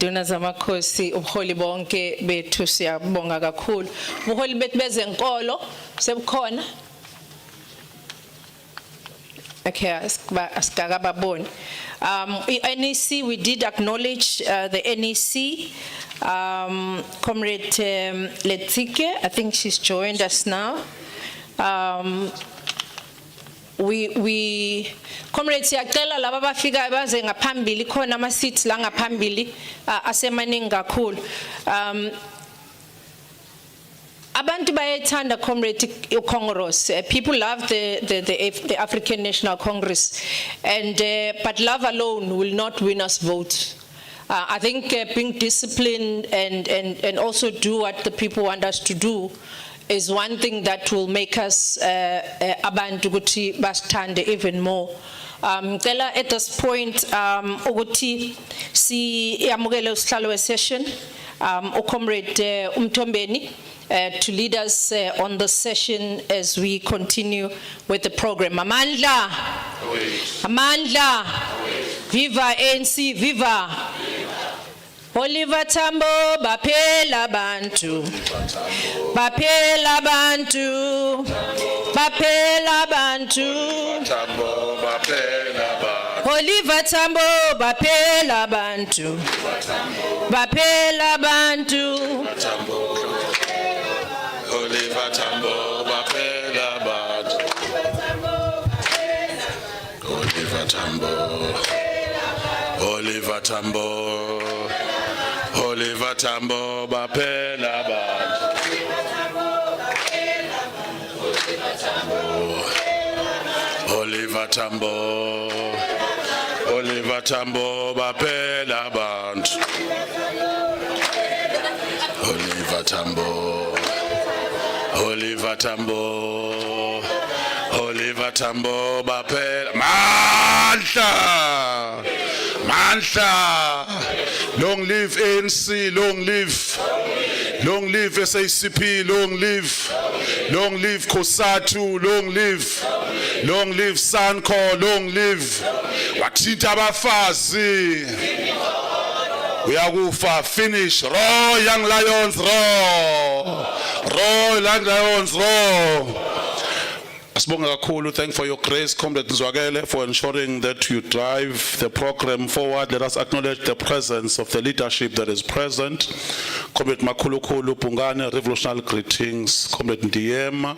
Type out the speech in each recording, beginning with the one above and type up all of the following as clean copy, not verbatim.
induna zamakhosi ubuholi bonke bethu siyabonga kakhulu ubuholi bethu bezenkolo sebukhona okay asikakababoni NEC we did acknowledge the NEC comrade Letike I think she's joined us now we comrades siyacela laba bafika baze ngaphambili khona ama seats la ngaphambili asemaningi kakhulu abantu bayethanda comrade Congress people love the African National Congress and but love alone will not win us votes. I think being disciplined and also do what the people want us to do is one thing that will make us abantu ukuthi basithande even more. At this point ukuthi siyamukele usihlalo we-session uComrade Umthombeni to lead us on the session as we continue with the program. Amandla, Amandla, Viva ANC, Viva! Oliver Tambo, Bapela Bantu, Bapela Bantu, Bapela Bantu, Oliver Tambo, Bapela Bantu, Bapela Bantu, Oliver Tambo, Bapela Bantu, Oliver Tambo, Oliver Tambo. Oliver Tambo, Bapela Bantu. Oliver Tambo, Oliver Tambo, Bapela Bantu. Oliver Tambo, Oliver Tambo, Oliver Tambo, Bapela Mantla, Mantla. Long live ANC, long live. Long live SACP, long live. Long live Kosatu, long live. Long live Sanko, long live. Wathinta abafazi. Uyakufa finish. Roar young lions, roar. Roar young lions, roar. Asibonga kakhulu, thank for your grace, Comrade Zwagele, for ensuring that you drive the program forward. Let us acknowledge the presence of the leadership that is present. Comrade Makhulukhulu Pungane, revolutionary greetings. Comrade Ndiema,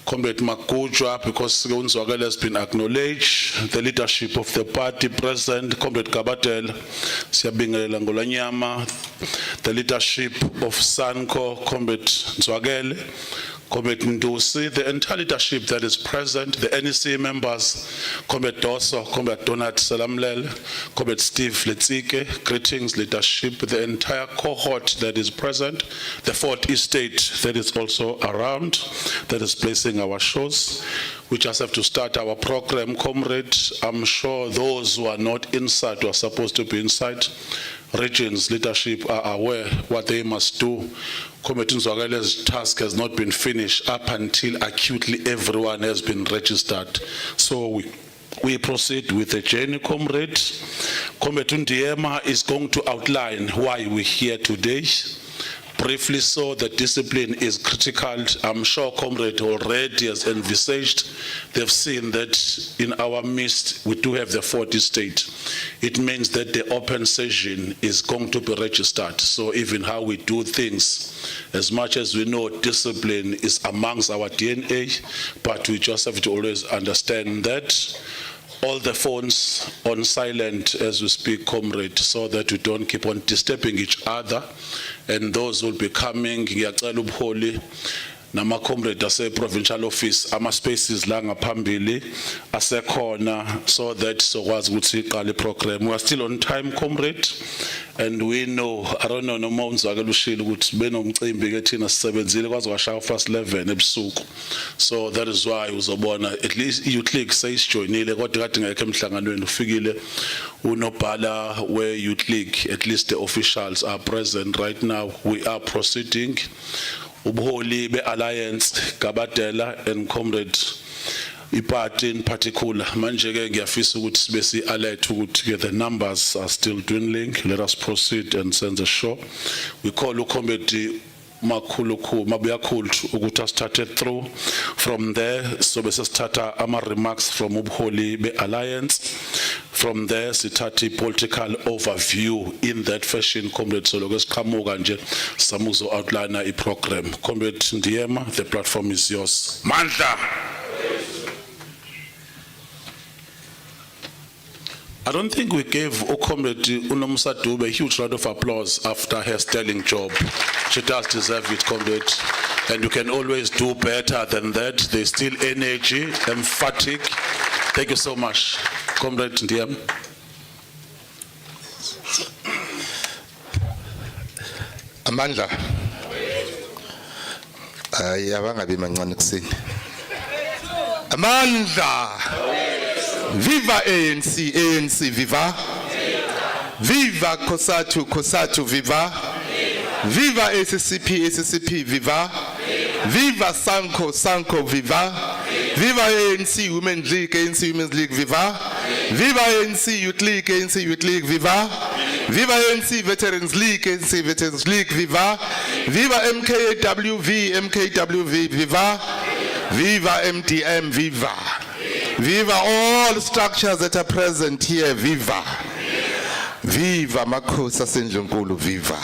Comrade Makujwa, because Zwagele has been acknowledged. The leadership of the party present. Comrade Kabatel, Siyabingelela Ngolanyama. The leadership of Sanko, Comrade Zwagele. Comrade Ndusi, the entire leadership that is present, the NEC members, Comrade Doso, Comrade Donat Salamlel, Comrade Steve Letzike, greetings leadership, the entire cohort that is present, the 4th estate that is also around, that is placing our shows. We just have to start our program, comrade. I'm sure those who are not inside, who are supposed to be inside, regions leadership are aware what they must do. Comrade Nzwagele's task has not been finished up until acutely everyone has been registered. So we proceed with the journey, comrade. Comrade Ndiema is going to outline why we're here today. Briefly so, the discipline is critical. I'm sure Comrade already has envisaged. They've seen that in our midst, we do have the 4th estate. It means that the open session is going to be registered. So even how we do things, as much as we know discipline is amongst our DNA, but we just have to always understand that all the phones on silent as we speak, comrade, so that we don't keep on disturbing each other. And those will be coming, ngiyacela ubuholi nama comrade ase provincial office ama spaces la ngaphambili asekhona so that sokwazi ukuthi iqale program. We are still on time, comrade, and we know, I don't know noma unzwakela ushilo ukuthi benomcimbi ke thina sisebenzile kwaze kwashaya first 11 ebusuku. So that is why uzobona at least youth league sayisijoinile kodwa kade ngeke emhlanganweni ufikile unobhala where youth league, at least the officials are present right now. We are proceeding. Ubuholi be alliance Kabadela and comrade iparty in particular. Manje ke ngiyafisa ukuthi sibe si alert ukuthi the numbers are still dwindling. Let us proceed and send a show. We call the committee mabuya khulu ukuthi started through. From there so bese sithatha ama remarks from ubuholi be alliance. From there sithatha political overview in that fashion. Comrade Soloke siqhamuka nje samuzo outline I program. Comrade Ndiyema, the platform is yours. Mandla. I don't think we gave Comrade Unomsa Dube a huge round of applause after her sterling job. She does deserve it, Comrade. And you can always do better than that. There's still energy, emphatic. Thank you so much. Comrade Ndiyema. Amandla. Abangabi mancane kuseni. Amandla. Viva ANC, ANC, viva. Viva Kosatu, Kosatu, viva. Viva SACP, SACP, viva. Viva Sanko, Sanko, viva. Viva ANC Women's League, ANC Women's League, viva. Viva ANC Youth League, ANC Youth League, viva. Viva ANC Veterans League, ANC Veterans League, viva. Viva MKWV, MKWV, viva. Viva MDM, viva. Viva all structures that are present here, viva. Viva Makhosi Asendlunkulu, viva.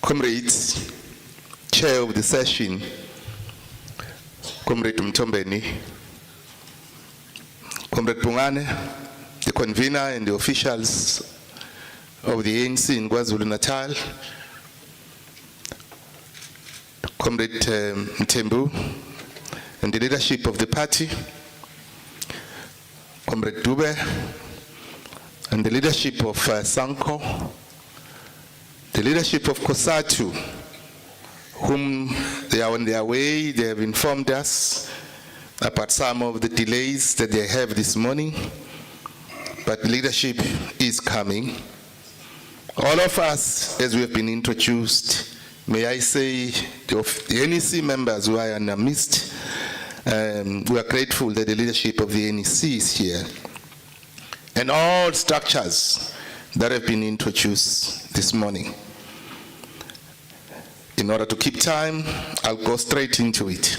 Comrades, Chair of the session, Comrade Mtombeni, Comrade Pungane, the convener and the officials of the ANC in KwaZulu-Natal, Comrade Mtembu, and the leadership of the party, Comrade Dube, and the leadership of Sanko, the leadership of Kosatu, whom they are on their way. They have informed us about some of the delays that they have this morning, but leadership is coming. All of us, as we have been introduced, may I say, the NEC members who are in our midst, we are grateful that the leadership of the NEC is here, and all structures that have been introduced this morning. In order to keep time, I'll go straight into it.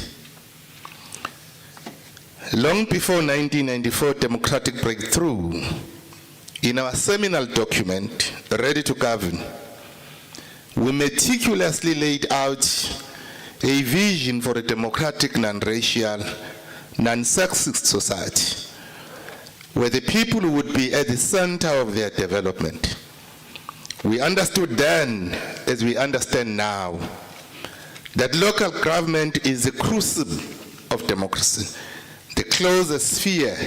Long before 1994 democratic breakthrough, in our seminal document, Ready to Govern, we meticulously laid out a vision for a democratic, non-racial, non-sexist society, where the people would be at the center of their development. We understood then, as we understand now, that local government is the crucible of democracy, the closest sphere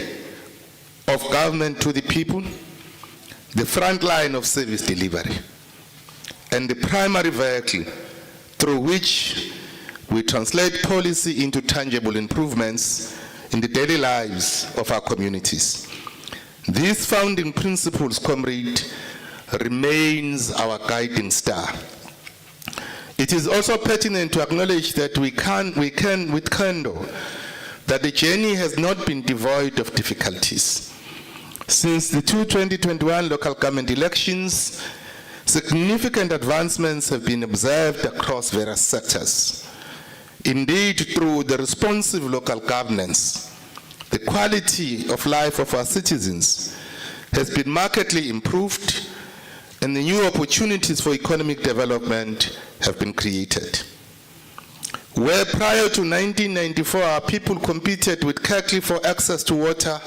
of government to the people, the front line of service delivery, and the primary vehicle through which we translate policy into tangible improvements in the daily lives of our communities. These founding principles, comrade, remains our guiding star. It is also pertinent to acknowledge that we can with candor that the journey has not been devoid of difficulties. Since the 2021 local government elections, significant advancements have been observed across various sectors. Indeed, through the responsive local governance, the quality of life of our citizens has been markedly improved, and the new opportunities for economic development have been created. Where prior to 1994 our people competed with Kirkley for access to water,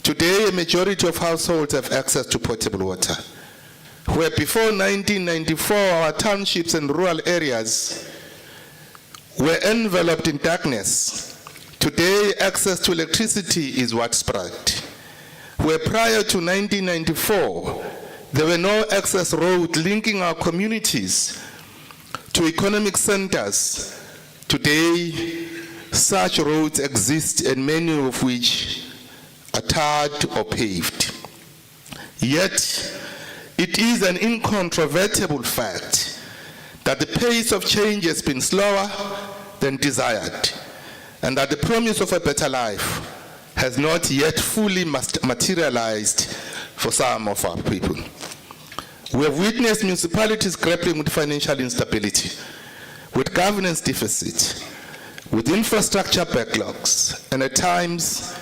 today a majority of households have access to potable water. Where before 1994 our townships and rural areas were enveloped in darkness, today access to electricity is widespread. Where prior to 1994 there were no access roads linking our communities to economic centers, today such roads exist, and many of which are tarred or paved. Yet, it is an incontrovertible fact that the pace of change has been slower than desired, and that the promise of a better life has not yet fully materialized for some of our people. We have witnessed municipalities grappling with financial instability, with governance deficit, with infrastructure backlogs, and at times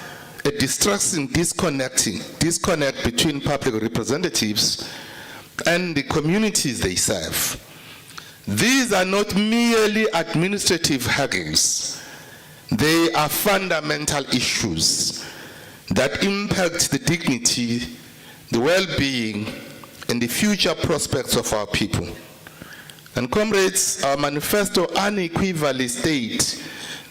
a distressing disconnect between public representatives and the communities they serve. These are not merely administrative haggles. They are fundamental issues that impact the dignity, the well-being, and the future prospects of our people. And comrades, our manifesto unequivocally states,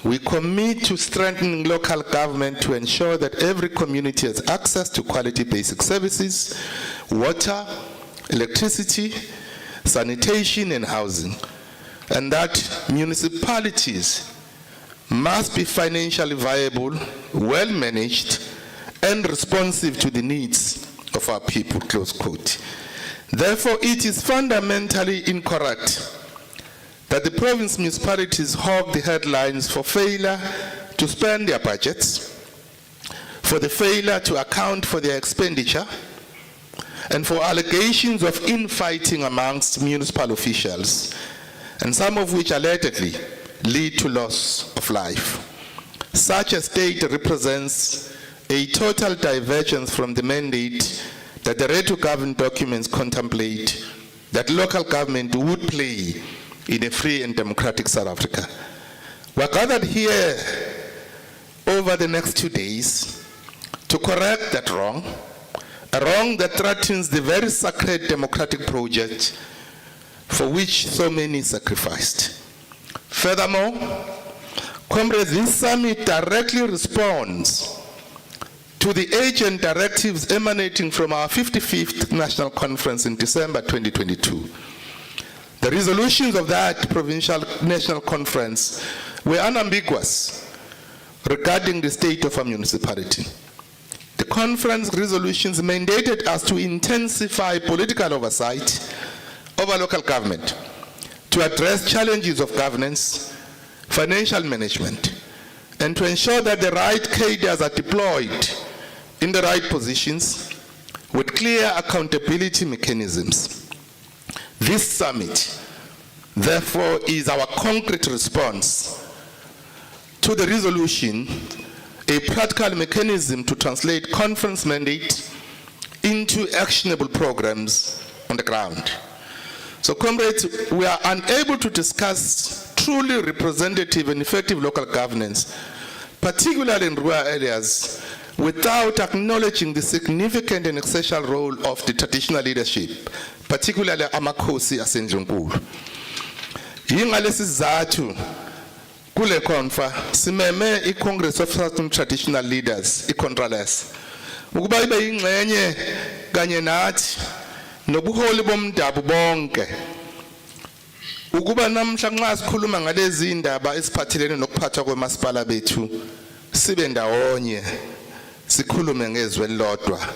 we commit to strengthening local government to ensure that every community has access to quality basic services, water, electricity, sanitation, and housing, and that municipalities must be financially viable, well managed, and responsive to the needs of our people, close quote. Therefore, it is fundamentally incorrect that the province municipalities hog the headlines for failure to spend their budgets, for the failure to account for their expenditure, and for allegations of infighting amongst municipal officials, and some of which allegedly lead to loss of life. Such a state represents a total divergence from the mandate that the Ready to Govern documents contemplate that local government would play in a free and democratic South Africa. We are gathered here over the next 2 days to correct that wrong, a wrong that threatens the very sacred democratic project for which so many sacrificed. Furthermore, comrades, this summit directly responds to the urgent directives emanating from our 55th National Conference in December 2022. The resolutions of that Provincial National Conference were unambiguous regarding the state of a municipality. The conference resolutions mandated us to intensify political oversight over local government, to address challenges of governance, financial management, and to ensure that the right cadres are deployed in the right positions with clear accountability mechanisms. This summit, therefore, is our concrete response to the resolution, a practical mechanism to translate conference mandate into actionable programs on the ground. So, comrades, we are unable to discuss truly representative and effective local governance, particularly in rural areas, without acknowledging the significant and essential role of the traditional leadership, particularly amakhosi aseNdlunkulu. Yingalesi sizathu kule konfa simeme iCongress of Southern Traditional Leaders, iContrales, ukuba ibe yingxenye kanye nathi nobuholi bomdabu bonke, ukuba namhla nxa sikhuluma ngalezi indaba esiphathelene nokuphathwa kwemasipala bethu sibe ndawonye, sikhulume ngezwe elilodwa,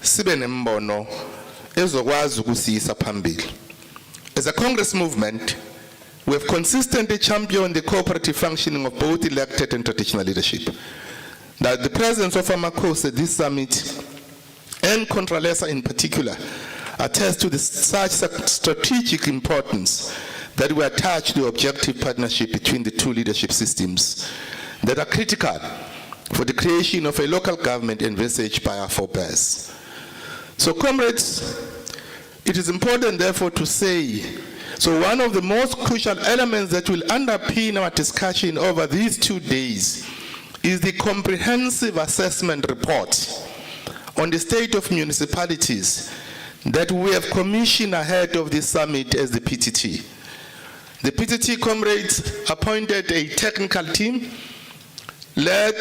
sibe nembono ezokwazi ukusiyisa phambili. As a Congress movement, we have consistently championed the cooperative functioning of both elected and traditional leadership. That the presence of amakhosi at this summit, and Contralesa in particular, attest to such strategic importance that we attach to the objective partnership between the two leadership systems that are critical for the creation of a local government envisaged by our forebears. So, comrades, it is important, therefore, to say, so one of the most crucial elements that will underpin our discussion over these 2 days is the comprehensive assessment report on the state of municipalities that we have commissioned ahead of this summit as the PTT. The PTT, comrades, appointed a technical team led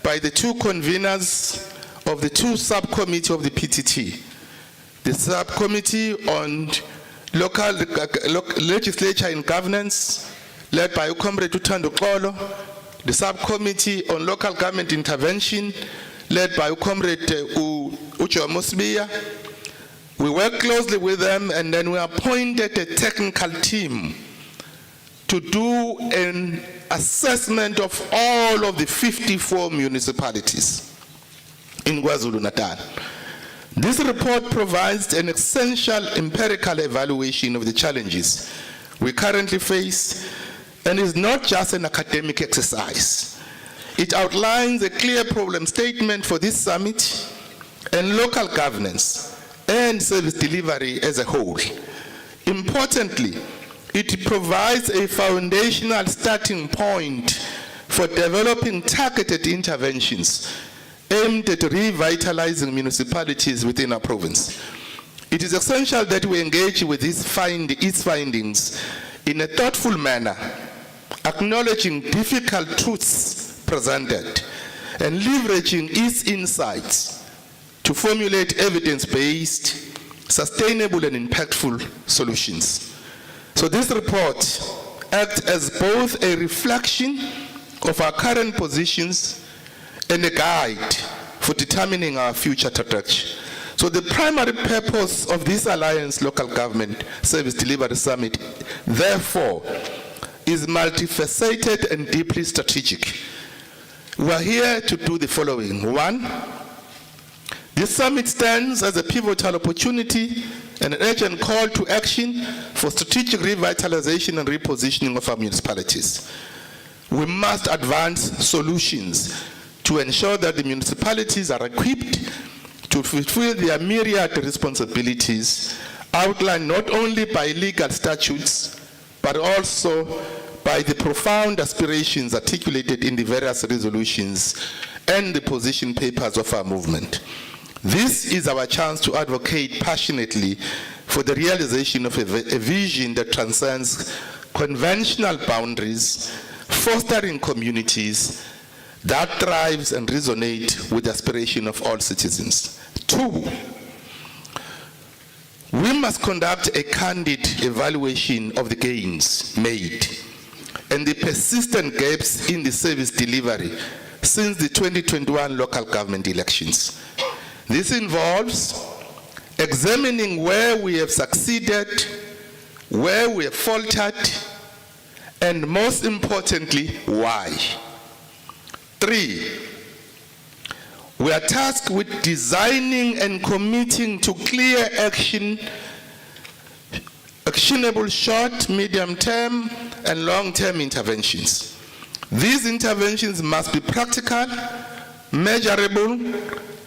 by the 2 conveners of the 2 subcommittees of the PTT. The subcommittee on local legislature and governance, led by Comrade Uthando Xolo, the subcommittee on local government intervention, led by Comrade Ujo Mosbiya. We worked closely with them, and then we appointed a technical team to do an assessment of all of the 54 municipalities in KwaZulu-Natal. This report provides an essential empirical evaluation of the challenges we currently face and is not just an academic exercise. It outlines a clear problem statement for this summit and local governance and service delivery as a whole. Importantly, it provides a foundational starting point for developing targeted interventions aimed at revitalizing municipalities within our province. It is essential that we engage with its findings in a thoughtful manner, acknowledging difficult truths presented and leveraging its insights to formulate evidence-based, sustainable and impactful solutions. So this report acts as both a reflection of our current positions and a guide for determining our future trajectory. So the primary purpose of this Alliance Local Government Service Delivery Summit, therefore, is multifaceted and deeply strategic. We are here to do the following. One, this summit stands as a pivotal opportunity and an urgent call to action for strategic revitalization and repositioning of our municipalities. We must advance solutions to ensure that the municipalities are equipped to fulfill their myriad responsibilities outlined not only by legal statutes, but also by the profound aspirations articulated in the various resolutions and the position papers of our movement. This is our chance to advocate passionately for the realization of a vision that transcends conventional boundaries, fostering communities that thrives and resonates with the aspiration of all citizens. Two, we must conduct a candid evaluation of the gains made and the persistent gaps in the service delivery since the 2021 local government elections. This involves examining where we have succeeded, where we have faltered, and most importantly, why. Three, we are tasked with designing and committing to clear actionable short, medium-term, and long-term interventions. These interventions must be practical, measurable,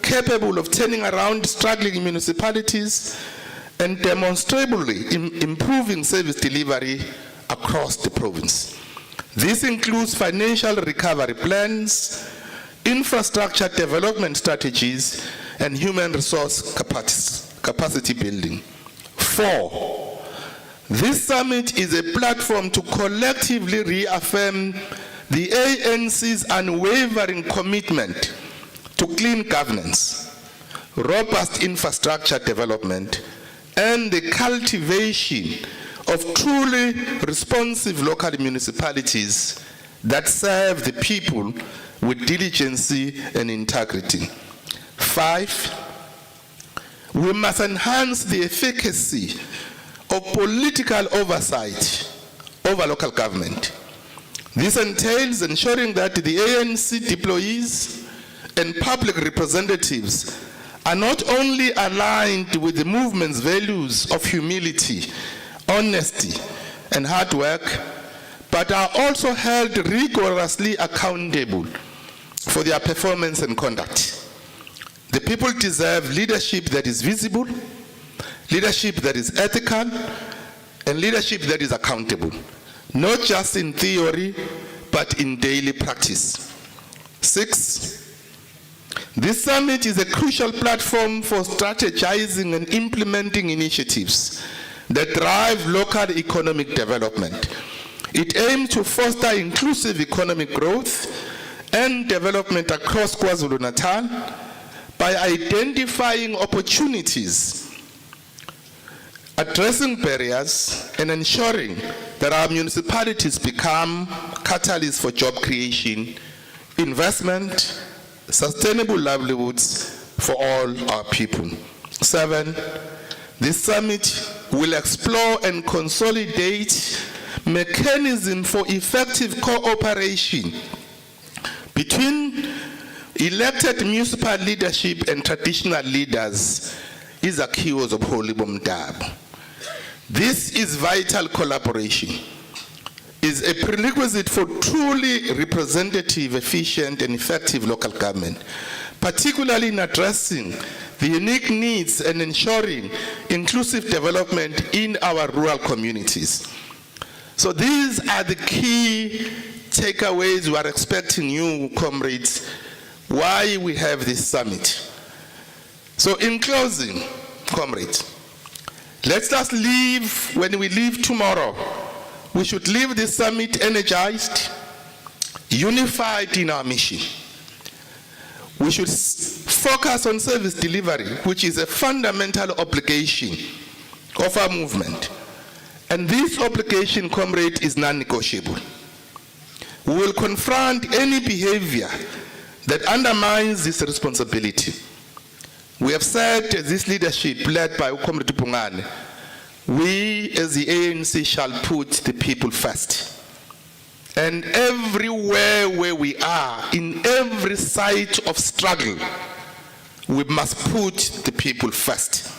capable of turning around struggling municipalities, and demonstrably improving service delivery across the province. This includes financial recovery plans, infrastructure development strategies, and human resource capacity building. Four, this summit is a platform to collectively reaffirm the ANC's unwavering commitment to clean governance, robust infrastructure development, and the cultivation of truly responsive local municipalities that serve the people with diligence and integrity. Five, we must enhance the efficacy of political oversight over local government. This entails ensuring that the ANC deployees and public representatives are not only aligned with the movement's values of humility, honesty, and hard work, but are also held rigorously accountable for their performance and conduct. The people deserve leadership that is visible, leadership that is ethical, and leadership that is accountable, not just in theory, but in daily practice. Six, this summit is a crucial platform for strategizing and implementing initiatives that drive local economic development. It aims to foster inclusive economic growth and development across KwaZulu-Natal by identifying opportunities, addressing barriers, and ensuring that our municipalities become catalysts for job creation, investment, sustainable livelihoods for all our people. Seven, this summit will explore and consolidate mechanism for effective cooperation between elected municipal leadership and traditional leaders izakhiwo zobuholi bomdabu. This is vital collaboration, is a prerequisite for truly representative, efficient, and effective local government, particularly in addressing the unique needs and ensuring inclusive development in our rural communities. So these are the key takeaways we are expecting you, comrades, why we have this summit. So in closing, comrades, let us leave, when we leave tomorrow, we should leave this summit energized, unified in our mission. We should focus on service delivery, which is a fundamental obligation of our movement. And this obligation, comrade, is non-negotiable. We will confront any behavior that undermines this responsibility. We have said this leadership led by Comrade Pungane, we as the ANC shall put the people first. And everywhere where we are, in every site of struggle, we must put the people first.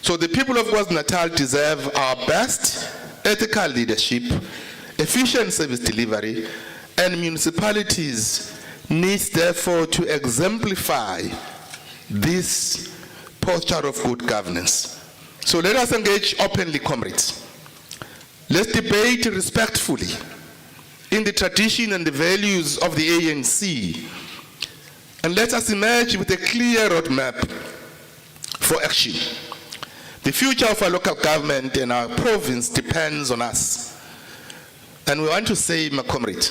So the people of KwaZulu-Natal deserve our best ethical leadership, efficient service delivery, and municipalities need therefore to exemplify this posture of good governance. So let us engage openly, comrades. Let's debate respectfully in the tradition and the values of the ANC, and let us emerge with a clear roadmap for action. The future of our local government and our province depends on us. And we want to say, my comrade,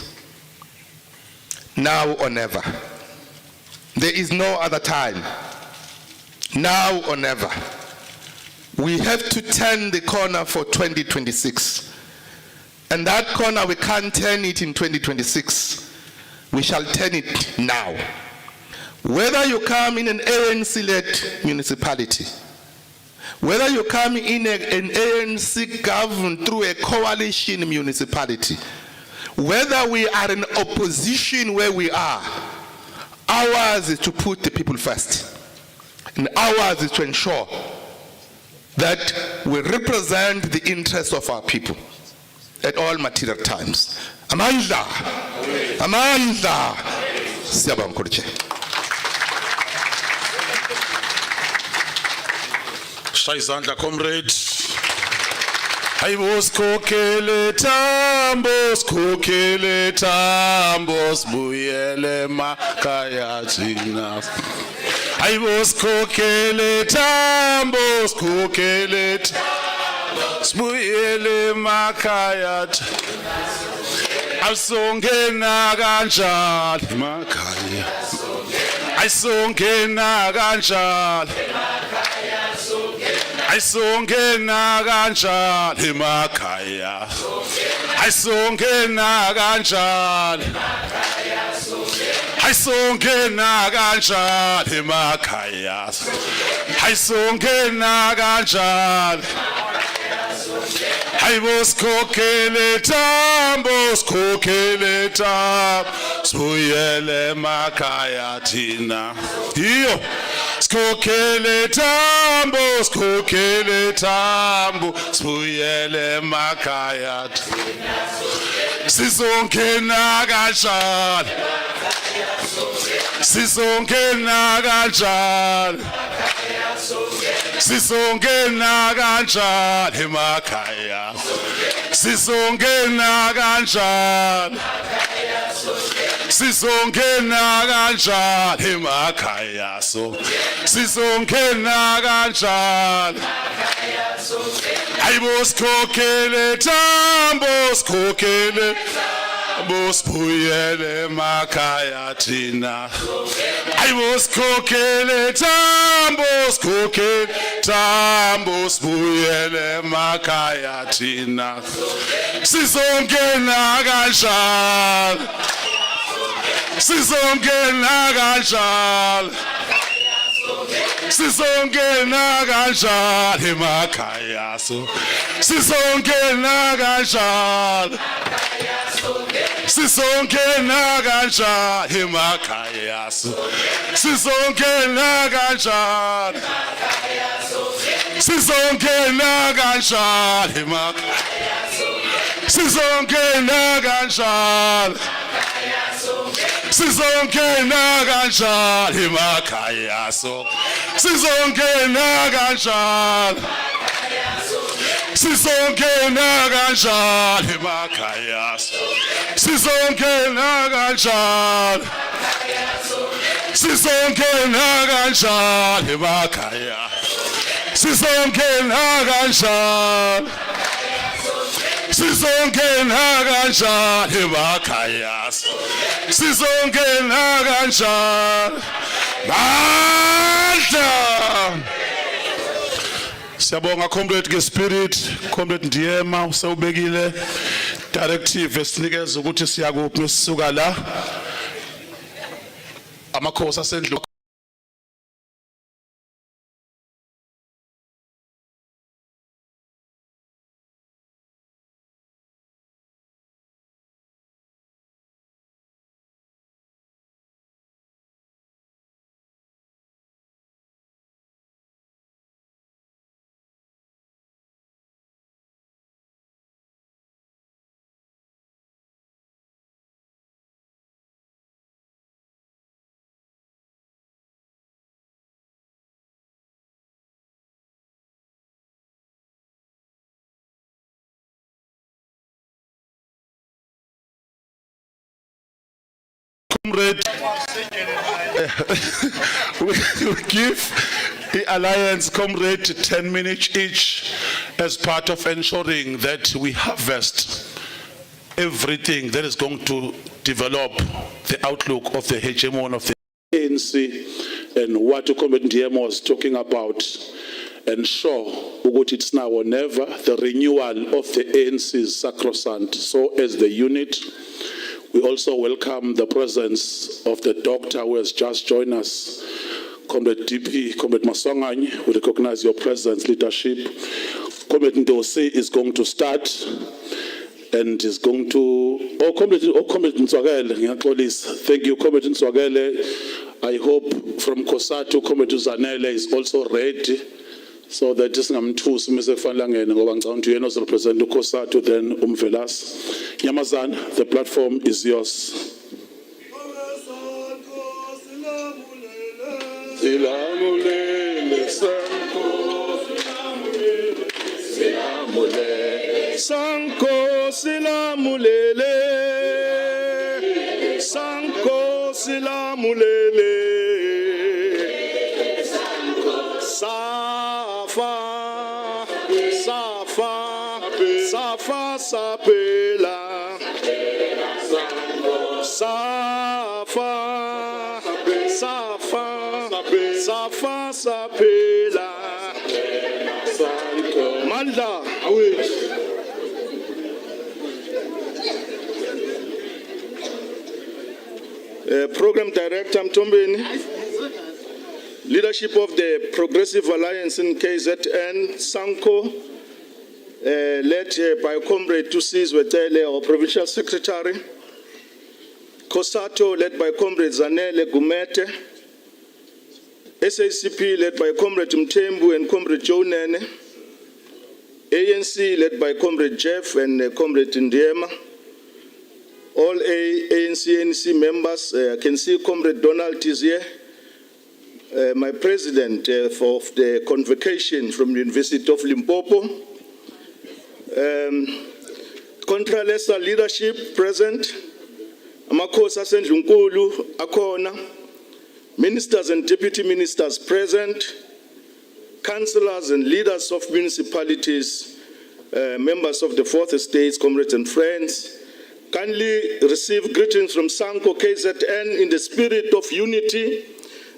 now or never. There is no other time. Now or never. We have to turn the corner for 2026. And that corner, we can't turn it in 2026. We shall turn it now. Whether you come in an ANC-led municipality, whether you come in an ANC governed through a coalition municipality, whether we are in opposition where we are, ours is to put the people first. And ours is to ensure that we represent the interests of our people at all material times. Amandla. Amandla. Siyabonga mkhulu. Shayizandla, comrades. Hayibo sikhokhele tambo sibuyele emakhaya thina. Hayibo sikhokhele tambo sibuyele emakhaya thina. Asongena kanjalo emakhaya. Asongena kanjalo. Ayisongena kanjalo emakhaya. Ayisongena kanjalo. Ayisongena kanjalo emakhaya. Ayisongena kanjalo. Hayibo sikhokhele tambo sibuyele emakhaya thina. Iyo sikhokhele tambo sibuyele emakhaya thina. Sizongena kanjalo. Sizongena kanjalo. Sizongena kanjalo emakhaya. Sizongena kanjalo. Sizongena kanjalo emakhaya. Sizongena kanjalo. Hayibo sikhokhele tambo sibuyele emakhaya thina. Hayibo sikhokhele tambo sibuyele emakhaya thina. Sizongena kanjalo. Sizongena kanjalo. Sisongena kanjani emakhaya so. Sisongena kanjani. Sisongena kanjani emakhaya so. Sisongena kanjani. Sisongena kanjani emakhaya so. Sisongena kanjani. Sisongena kanjani emakhaya so. Sisongena kanjani. Sisongena kanjani emakhaya so. Sisongena kanjani. Sisongena kanjani emakhaya. Sisongena kanjani. Sisongena kanjani emakhaya. Sisongena kanjani. Bandla. Siyabonga comrade ngespirit, comrade Ndiyema usewubekile directive esinikeza ukuthi siyakuphi mesisuka la. Amakhosi asendlu comrade, we give the alliance comrade 10 minutes each as part of ensuring that we harvest everything that is going to develop the outlook of the hegemon of the ANC and what comrade Ndiyema was talking about. Ensure ukuthi it's now or never the renewal of the ANC is sacrosanct. So as the unit, we also welcome the presence of the doctor who has just joined us, Comrade DP, Comrade Masongany. We recognize your presence, leadership. Comrade Ndose is going to start and is going to, Comrade Nswagele, thank you, Comrade Nswagele. I hope from COSATU, Comrade Zanele is also ready. So that is ngamthusi mise kufanele ngene ngoba ngicabanga ukuthi yena ozorepresent uCOSATU then umvelas. Nyamazana, the platform is yours. Silamulele sanko silamulele sanko silamulele sanko silamulele Safa sapela Safa sapela Manda Program Director Mtombeni, leadership of the Progressive Alliance in KZN, Sanko, led by Comrade Tusis Wetele, our Provincial Secretary, COSATU, led by Comrade Zanele Gumete, SACP, led by Comrade Mtembu and Comrade Joe Nene, ANC, led by Comrade Jeff and Comrade Ndiyema, all ANC members. I can see Comrade Donald is here, my president for the convocation from the University of Limpopo. Contralesa leadership present, Amakhosi asendlunkulu akhona, ministers and deputy ministers present, councillors and leaders of municipalities, members of the fourth estates, comrades and friends. Kindly receive greetings from Anc Kzn in the spirit of unity,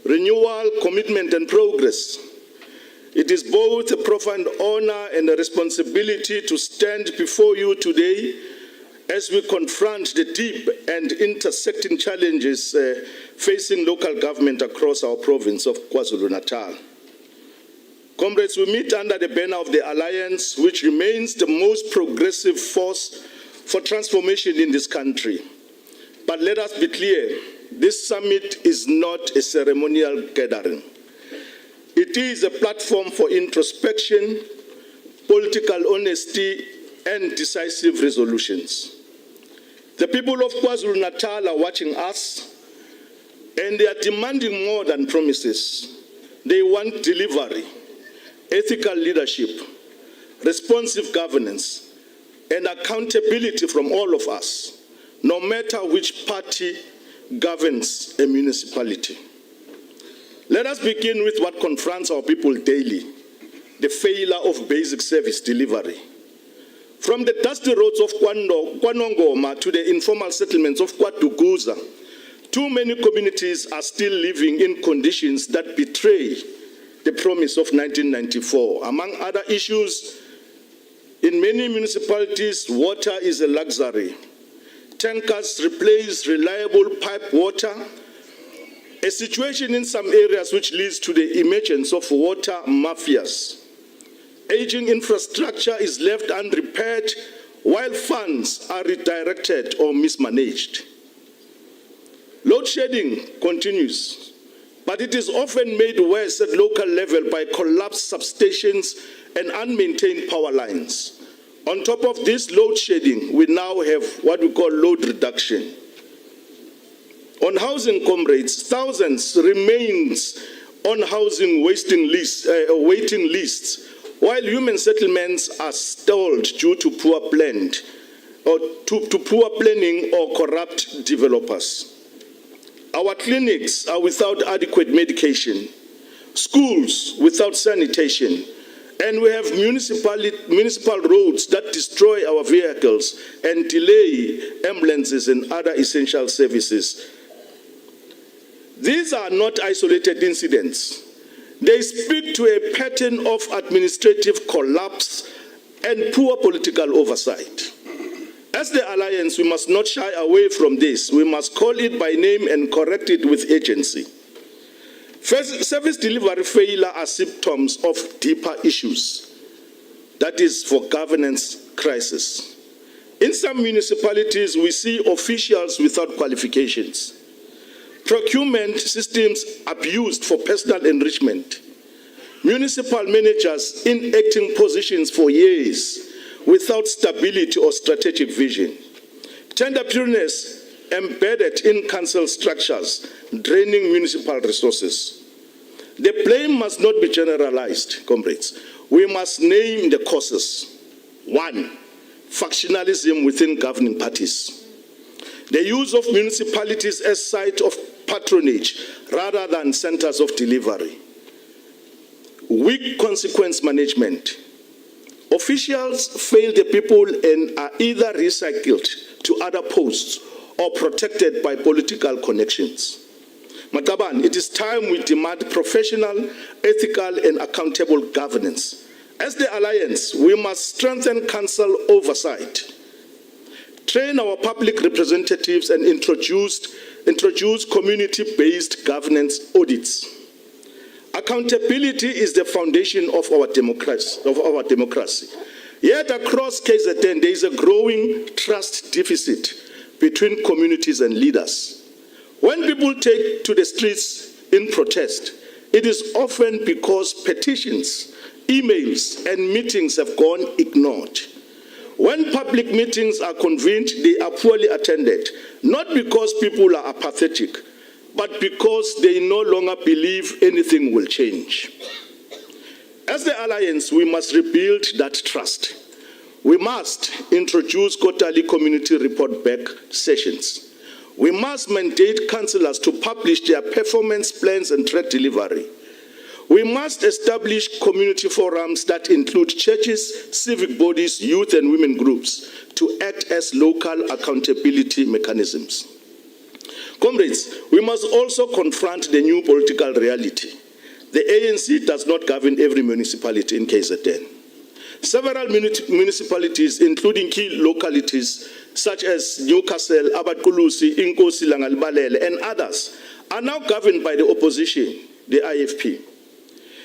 renewal, commitment and progress. It is both a profound honor and a responsibility to stand before you today as we confront the deep and intersecting challenges facing local government across our province of KwaZulu-Natal. Comrades, we meet under the banner of the Alliance, which remains the most progressive force for transformation in this country. But let us be clear, this summit is not a ceremonial gathering. It is a platform for introspection, political honesty, and decisive resolutions. The people of KwaZulu-Natal are watching us, and they are demanding more than promises. They want delivery, ethical leadership, responsive governance, and accountability from all of us, no matter which party governs a municipality. Let us begin with what confronts our people daily, the failure of basic service delivery. From the dusty roads of Kwanongoma to the informal settlements of Kwaduguza, too many communities are still living in conditions that betray the promise of 1994. Among other issues, in many municipalities, water is a luxury. Tankers replace reliable pipe water, a situation in some areas which leads to the emergence of water mafias. Aging infrastructure is left unrepaired while funds are redirected or mismanaged. Load shedding continues, but it is often made worse at local level by collapsed substations and unmaintained power lines. On top of this load shedding, we now have what we call load reduction. On housing, comrades, thousands remains on housing waiting lists, while human settlements are stalled due to poor planning or corrupt developers. Our clinics are without adequate medication, schools without sanitation, and we have municipal roads that destroy our vehicles and delay ambulances and other essential services. These are not isolated incidents. They speak to a pattern of administrative collapse and poor political oversight. As the Alliance, we must not shy away from this. We must call it by name and correct it with agency. First, service delivery failure are symptoms of deeper issues. That is for governance crisis. In some municipalities, we see officials without qualifications. Procurement systems abused for personal enrichment. Municipal managers in acting positions for years without stability or strategic vision. Tender pureness embedded in council structures, draining municipal resources. The blame must not be generalized, comrades. We must name the causes. 1, factionalism within governing parties. The use of municipalities as sites of patronage rather than centers of delivery. Weak consequence management. Officials fail the people and are either recycled to other posts or protected by political connections. Mataban, it is time we demand professional, ethical, and accountable governance. As the Alliance, we must strengthen council oversight, train our public representatives, and introduce community-based governance audits. Accountability is the foundation of our democracy. Yet across KZN, there is a growing trust deficit between communities and leaders. When people take to the streets in protest, it is often because petitions, emails, and meetings have gone ignored. When public meetings are convened, they are poorly attended, not because people are apathetic, but because they no longer believe anything will change. As the Alliance, we must rebuild that trust. We must introduce quarterly community report back sessions. We must mandate councillors to publish their performance plans and track delivery. We must establish community forums that include churches, civic bodies, youth and women groups to act as local accountability mechanisms. Comrades, we must also confront the new political reality. The ANC does not govern every municipality in KZN. Several municipalities, including key localities such as Newcastle, Abakulusi, Inkosi, Langalbalele, and others, are now governed by the opposition, the IFP.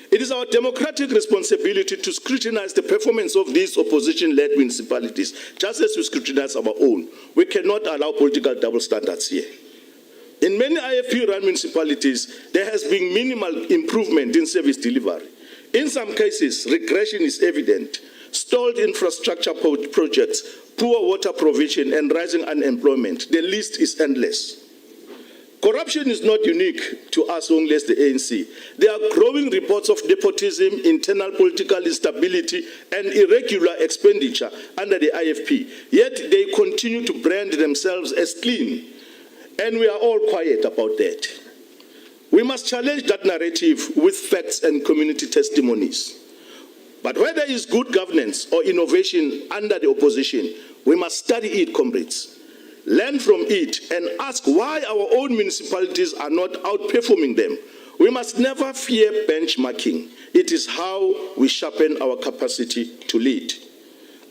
It is our democratic responsibility to scrutinize the performance of these opposition-led municipalities, just as we scrutinize our own. We cannot allow political double standards here. In many IFP-run municipalities, there has been minimal improvement in service delivery. In some cases, regression is evident. Stalled infrastructure projects, poor water provision, and rising unemployment. The list is endless. Corruption is not unique to us only as the ANC. There are growing reports of nepotism, internal political instability, and irregular expenditure under the IFP. Yet they continue to brand themselves as clean. And we are all quiet about that. We must challenge that narrative with facts and community testimonies. But where there is good governance or innovation under the opposition, we must study it, comrades. Learn from it and ask why our own municipalities are not outperforming them. We must never fear benchmarking. It is how we sharpen our capacity to lead.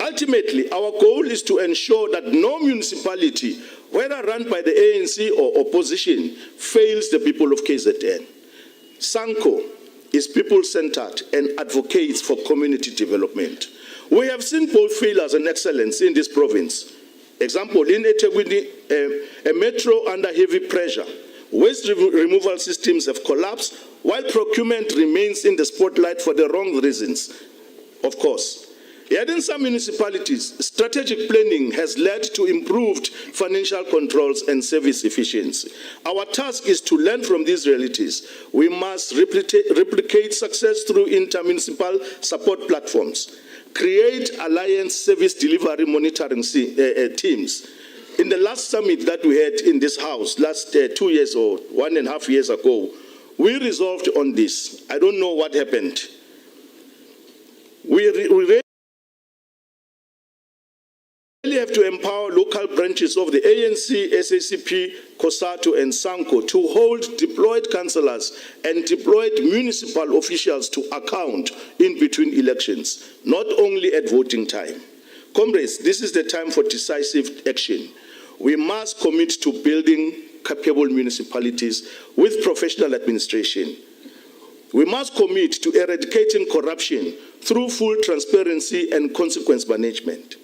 Ultimately, our goal is to ensure that no municipality, whether run by the ANC or opposition, fails the people of KZN. SANCO is people-centered and advocates for community development. We have seen both failures and excellence in this province. Example, in eThekwini, a metro under heavy pressure. Waste removal systems have collapsed, while procurement remains in the spotlight for the wrong reasons, of course. Yet in some municipalities, strategic planning has led to improved financial controls and service efficiency. Our task is to learn from these realities. We must replicate success through intermunicipal support platforms, create alliance service delivery monitoring teams. In the last summit that we had in this house, last 2 years or 1.5 years ago, we resolved on this. I don't know what happened. We really have to empower local branches of the ANC, SACP, COSATU, and SANCO to hold deployed councillors and deployed municipal officials to account in between elections, not only at voting time. Comrades, this is the time for decisive action. We must commit to building capable municipalities with professional administration. We must commit to eradicating corruption through full transparency and consequence management.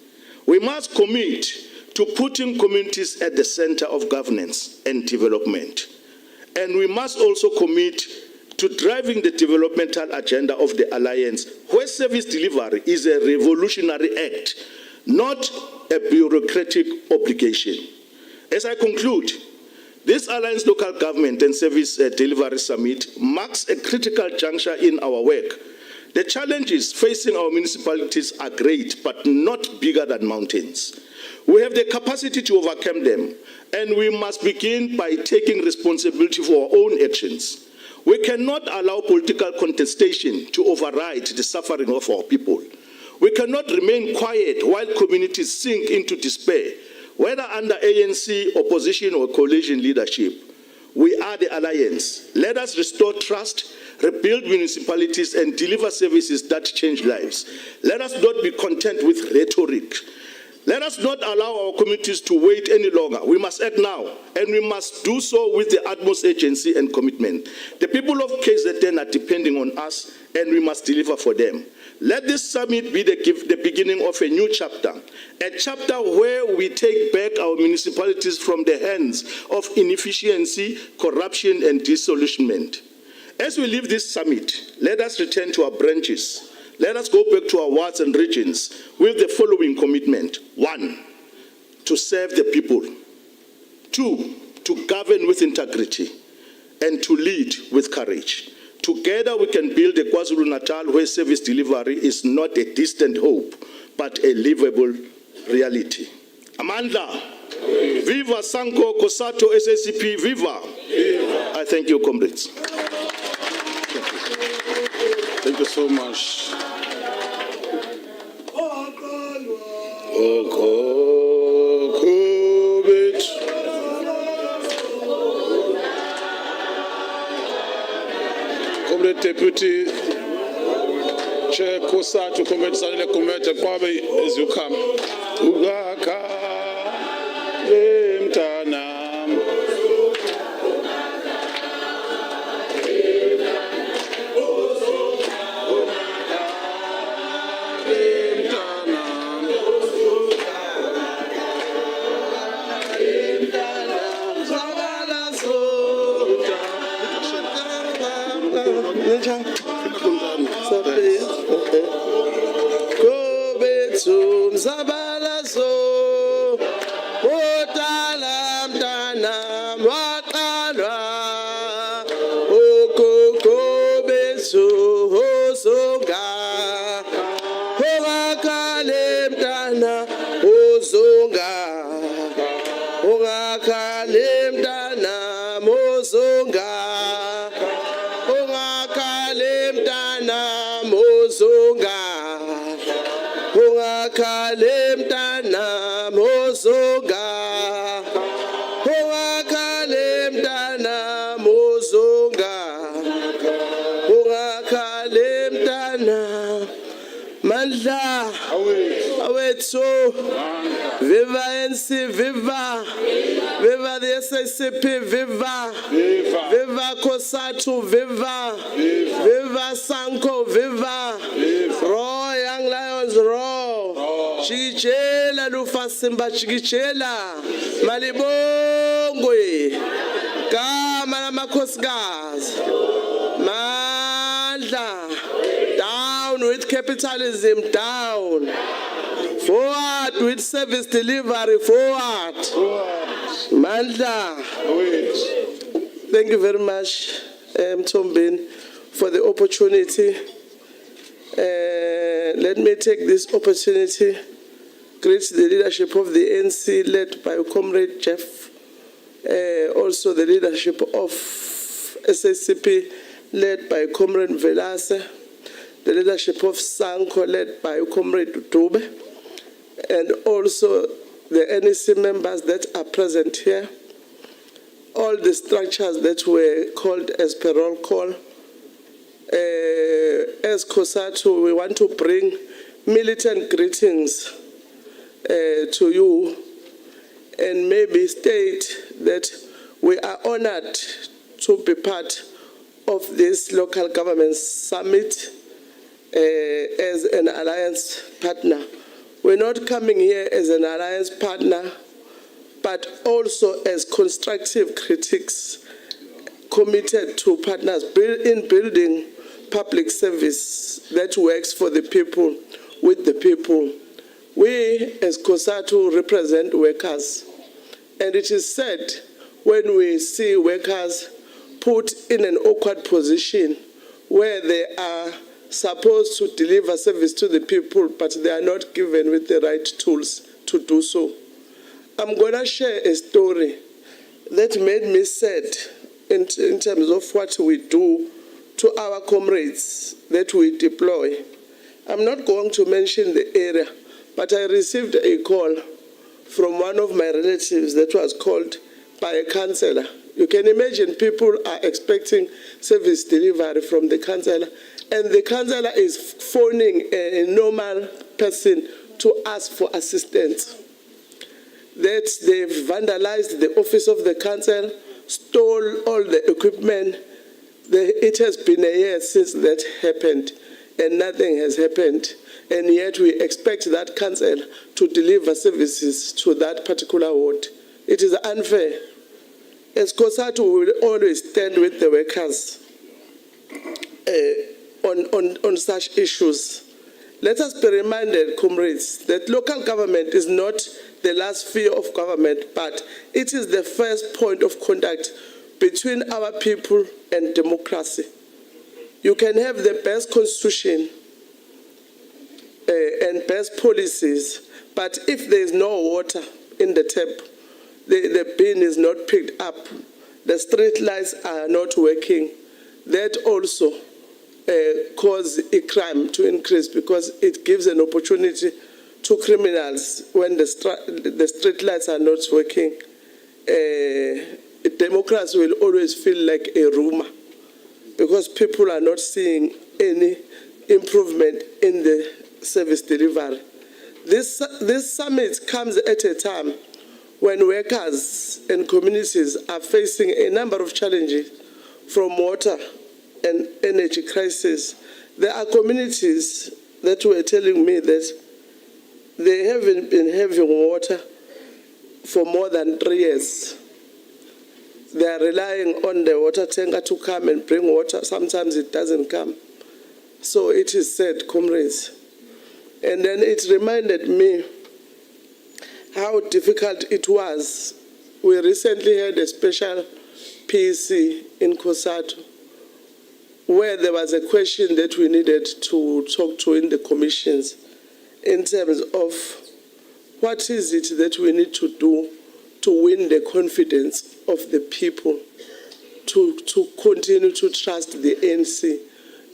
We must commit to putting communities at the center of governance and development. And we must also commit to driving the developmental agenda of the Alliance, where service delivery is a revolutionary act, not a bureaucratic obligation. As I conclude, this Alliance Local Government and Service Delivery Summit marks a critical juncture in our work. The challenges facing our municipalities are great, but not bigger than mountains. We have the capacity to overcome them, and we must begin by taking responsibility for our own actions. We cannot allow political contestation to override the suffering of our people. We cannot remain quiet while communities sink into despair, whether under ANC, opposition, or coalition leadership. We are the Alliance. Let us restore trust, rebuild municipalities, and deliver services that change lives. Let us not be content with rhetoric. Let us not allow our communities to wait any longer. We must act now, and we must do so with the utmost urgency and commitment. The people of KZN are depending on us, and we must deliver for them. Let this summit be the beginning of a new chapter, a chapter where we take back our municipalities from the hands of inefficiency, corruption, and disillusionment. As we leave this summit, let us return to our branches. Let us go back to our wards and regions with the following commitment. 1, to serve the people. 2, to govern with integrity. And to lead with courage. Together we can build a KwaZulu-Natal where service delivery is not a distant hope, but a livable reality. Amandla, viva SANCO, COSATU, SACP, viva! Viva! I thank you, comrades. Thank you so much. Comrade Deputy Chair, Kosatu Comrade Sanile Kumete Kwabe as you come. Ugaka Lemtana. Viva NC, viva! Viva the SACP, viva! Viva Kosatu, viva! Viva Sanko, viva! Roar, Young Lions, roar! Chikichela, Lufasimba, Chikichela! Malibongwe! Kama Makosgas! Manda! Down with capitalism, down! Forward with service delivery, forward. Mandla. Thank you very much, Tombin, for the opportunity. Let me take this opportunity, greet the leadership of the NC led by Comrade Jeff, also the leadership of SACP led by Comrade Velase, the leadership of Sanko led by Comrade Dube, and also the NEC members that are present here, all the structures that were called as per roll call. As COSATU, we want to bring militant greetings to you and maybe state that we are honored to be part of this local government summit as an alliance partner. We're not coming here as an alliance partner, but also as constructive critics committed to partners in building public service that works for the people, with the people. We, as COSATU, represent workers. And it is sad when we see workers put in an awkward position where they are supposed to deliver service to the people, but they are not given with the right tools to do so. I'm going to share a story that made me sad in terms of what we do to our comrades that we deploy. I'm not going to mention the area, but I received a call from one of my relatives that was called by a councillor. You can imagine people are expecting service delivery from the councillor, and the councillor is phoning a normal person to ask for assistance. That they've vandalized the office of the council, stole all the equipment. It has been a year since that happened, and nothing has happened. And yet we expect that council to deliver services to that particular ward. It is unfair. As COSATU, we will always stand with the workers on such issues. Let us be reminded, comrades, that local government is not the last sphere of government, but it is the first point of contact between our people and democracy. You can have the best constitution and best policies, but if there is no water in the tap, the bin is not picked up, the street lights are not working, that also cause a crime to increase, because it gives an opportunity to criminals when the street lights are not working. Democracy will always feel like a rumor, because people are not seeing any improvement in the service delivery. This summit comes at a time when workers and communities are facing a number of challenges from water and energy crisis. There are communities that were telling me that they haven't been having water for more than 3 years. They are relying on the water tanker to come and bring water. Sometimes it doesn't come. So it is sad, comrades. And then it reminded me how difficult it was. We recently had a special PEC in COSATU where there was a question that we needed to talk to in the commissions in terms of what is it that we need to do to win the confidence of the people, to continue to trust the ANC,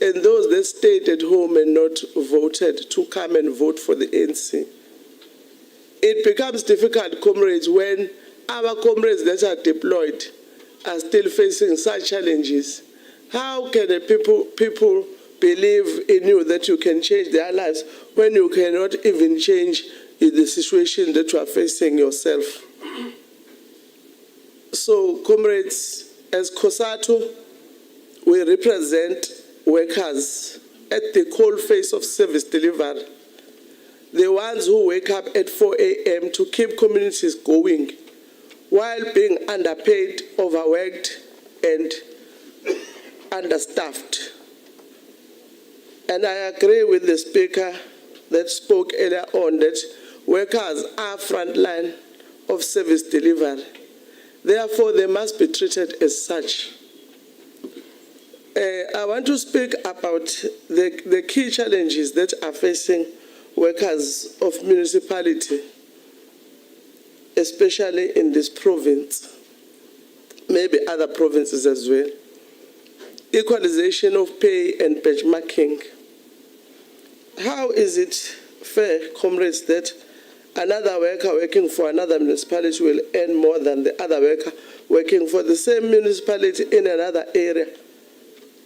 and those that stayed at home and not voted to come and vote for the ANC. It becomes difficult, comrades, when our comrades that are deployed are still facing such challenges. How can the people believe in you that you can change their lives when you cannot even change the situation that you are facing yourself? So, comrades, as COSATU, we represent workers at the coalface of service delivery, the ones who wake up at 4 a.m. to keep communities going while being underpaid, overworked, and understaffed. And I agree with the speaker that spoke earlier on that workers are frontline of service delivery. Therefore, they must be treated as such. I want to speak about the key challenges that are facing workers of municipality, especially in this province, maybe other provinces as well. Equalization of pay and benchmarking. How is it fair, comrades, that another worker working for another municipality will earn more than the other worker working for the same municipality in another area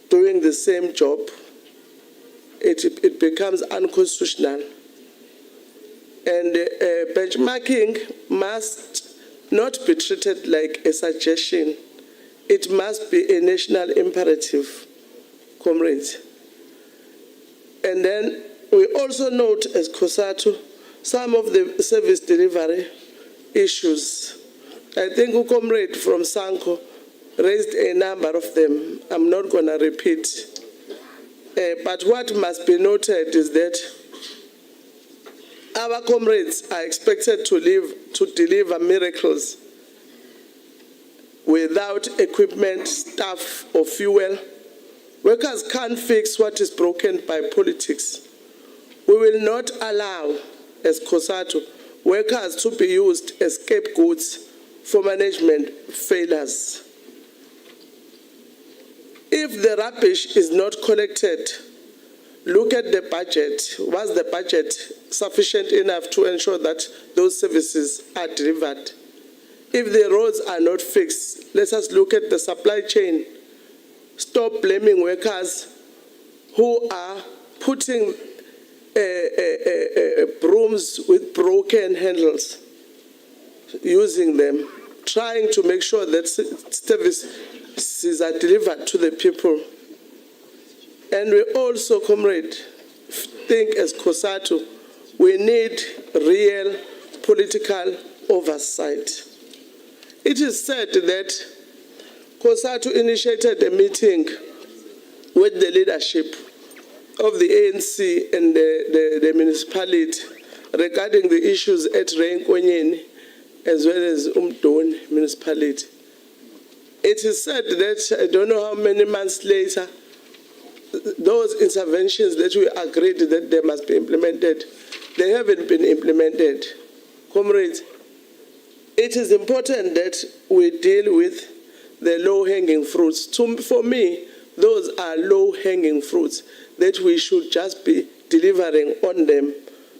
doing the same job? It becomes unconstitutional. And benchmarking must not be treated like a suggestion. It must be a national imperative, comrades. And then we also note as COSATU some of the service delivery issues. I think a comrade from Sanco raised a number of them. I'm not going to repeat. But what must be noted is that our comrades are expected to deliver miracles without equipment, staff, or fuel. Workers can't fix what is broken by politics. We will not allow, as COSATU, workers to be used as scapegoats for management failures. If the rubbish is not collected, look at the budget. Was the budget sufficient enough to ensure that those services are delivered? If the roads are not fixed, let us look at the supply chain. Stop blaming workers who are putting brooms with broken handles, using them, trying to make sure that services are delivered to the people. And we also, comrade, think as COSATU, we need real political oversight. It is said that COSATU initiated a meeting with the leadership of the ANC and the municipality regarding the issues at Renkonyeni as well as Umdoni municipality. It is said that, I don't know how many months later, those interventions that we agreed that they must be implemented, they haven't been implemented. Comrades, it is important that we deal with the low-hanging fruits. For me, those are low-hanging fruits that we should just be delivering on them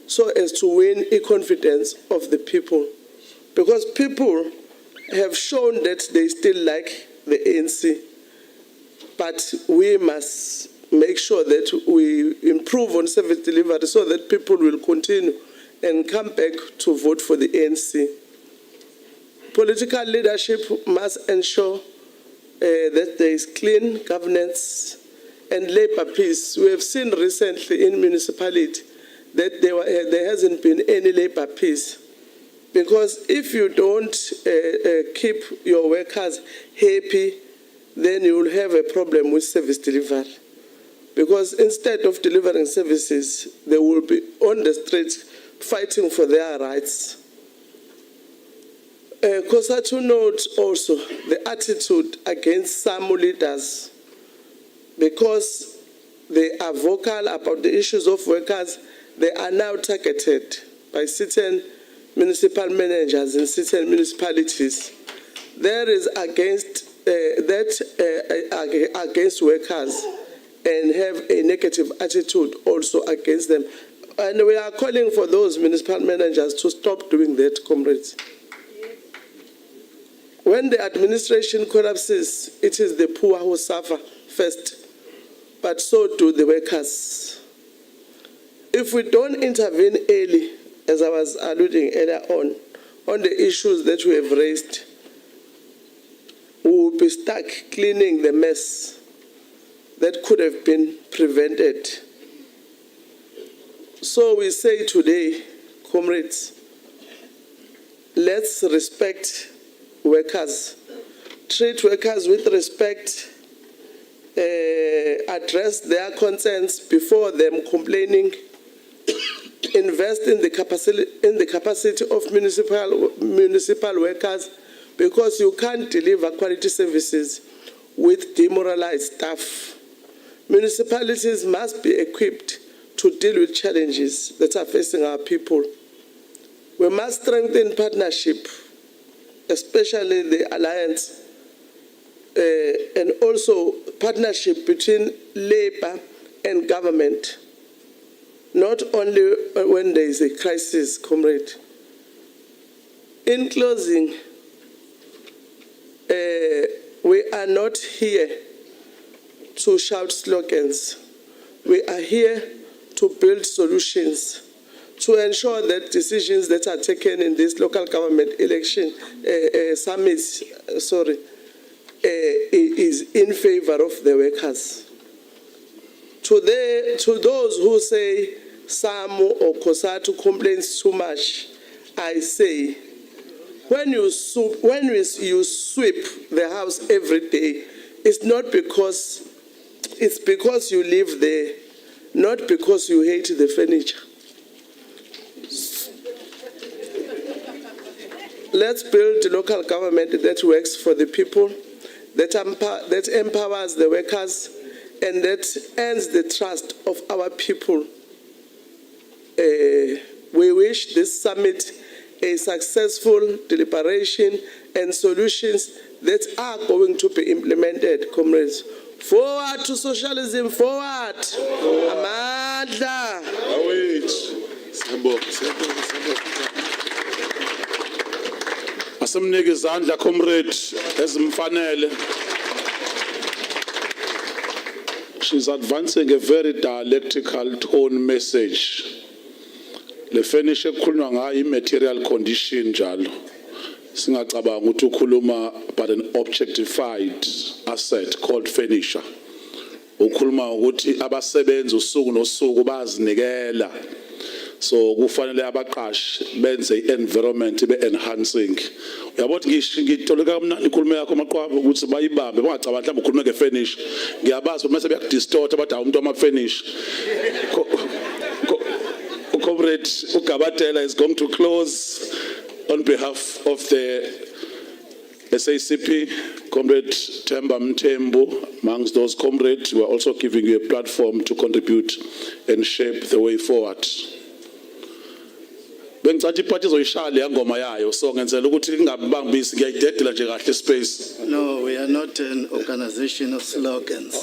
so as to win the confidence of the people. Because people have shown that they still like the ANC, but we must make sure that we improve on service delivery so that people will continue and come back to vote for the ANC. Political leadership must ensure that there is clean governance and labor peace. We have seen recently in municipality that there hasn't been any labor peace. Because if you don't keep your workers happy, then you will have a problem with service delivery. Because instead of delivering services, they will be on the streets fighting for their rights. COSATU notes also the attitude against some leaders because they are vocal about the issues of workers. They are now targeted by certain municipal managers in certain municipalities. There is against against workers and have a negative attitude also against them. And we are calling for those municipal managers to stop doing that, comrades. When the administration collapses, it is the poor who suffer first, but so do the workers. If we don't intervene early, as I was alluding earlier on the issues that we have raised, we will be stuck cleaning the mess that could have been prevented. So we say today, comrades, let's respect workers, treat workers with respect, address their concerns before them complaining, invest in the capacity of municipal workers, because you can't deliver quality services with demoralized staff. Municipalities must be equipped to deal with challenges that are facing our people. We must strengthen partnership, especially the alliance, and also partnership between labor and government, not only when there is a crisis, comrade. In closing, we are not here to shout slogans. We are here to build solutions, to ensure that decisions that are taken in this local government election summits, is in favor of the workers. To those who say SAMO or COSATU complains too much, I say, when you sweep the house every day, it's because you live there, not because you hate the furniture. Let's build a local government that works for the people, that empowers the workers, and that earns the trust of our people. We wish this summit a successful deliberation and solutions that are going to be implemented, comrades. Forward to socialism, forward! Amandla! Asimnike izandla comrade ezimfanele. She's advancing a very dialectical tone message. Le finish ekhulunywa ngayo i-material condition njalo. Singacabanga ukuthi ukhuluma about an objectified asset called furniture. Ukhuluma ukuthi abasebenzi usuku nosuku bazinikela. So kufanele abaqashi benze environment be enhancing. Uyabona ngitoleka kamnandi ikhulumo yakho maqwabo ukuthi bayibambe bangacabanga mhlawumbe ukhuluma ngefurnish. Ngiyabazi mase beyakudistort abathi umuntu wama-furnish. Comrade Ugabatela is going to close on behalf of the SACP. Comrade Themba Mthembu, amongst those comrades, who are also giving you a platform to contribute and shape the way forward. Bengicathi iphathi izoyishaya le ngoma yayo, so ngenzela ukuthi ingabambisi ngiyayidedela nje kahle space. No, we are not an organization of slogans.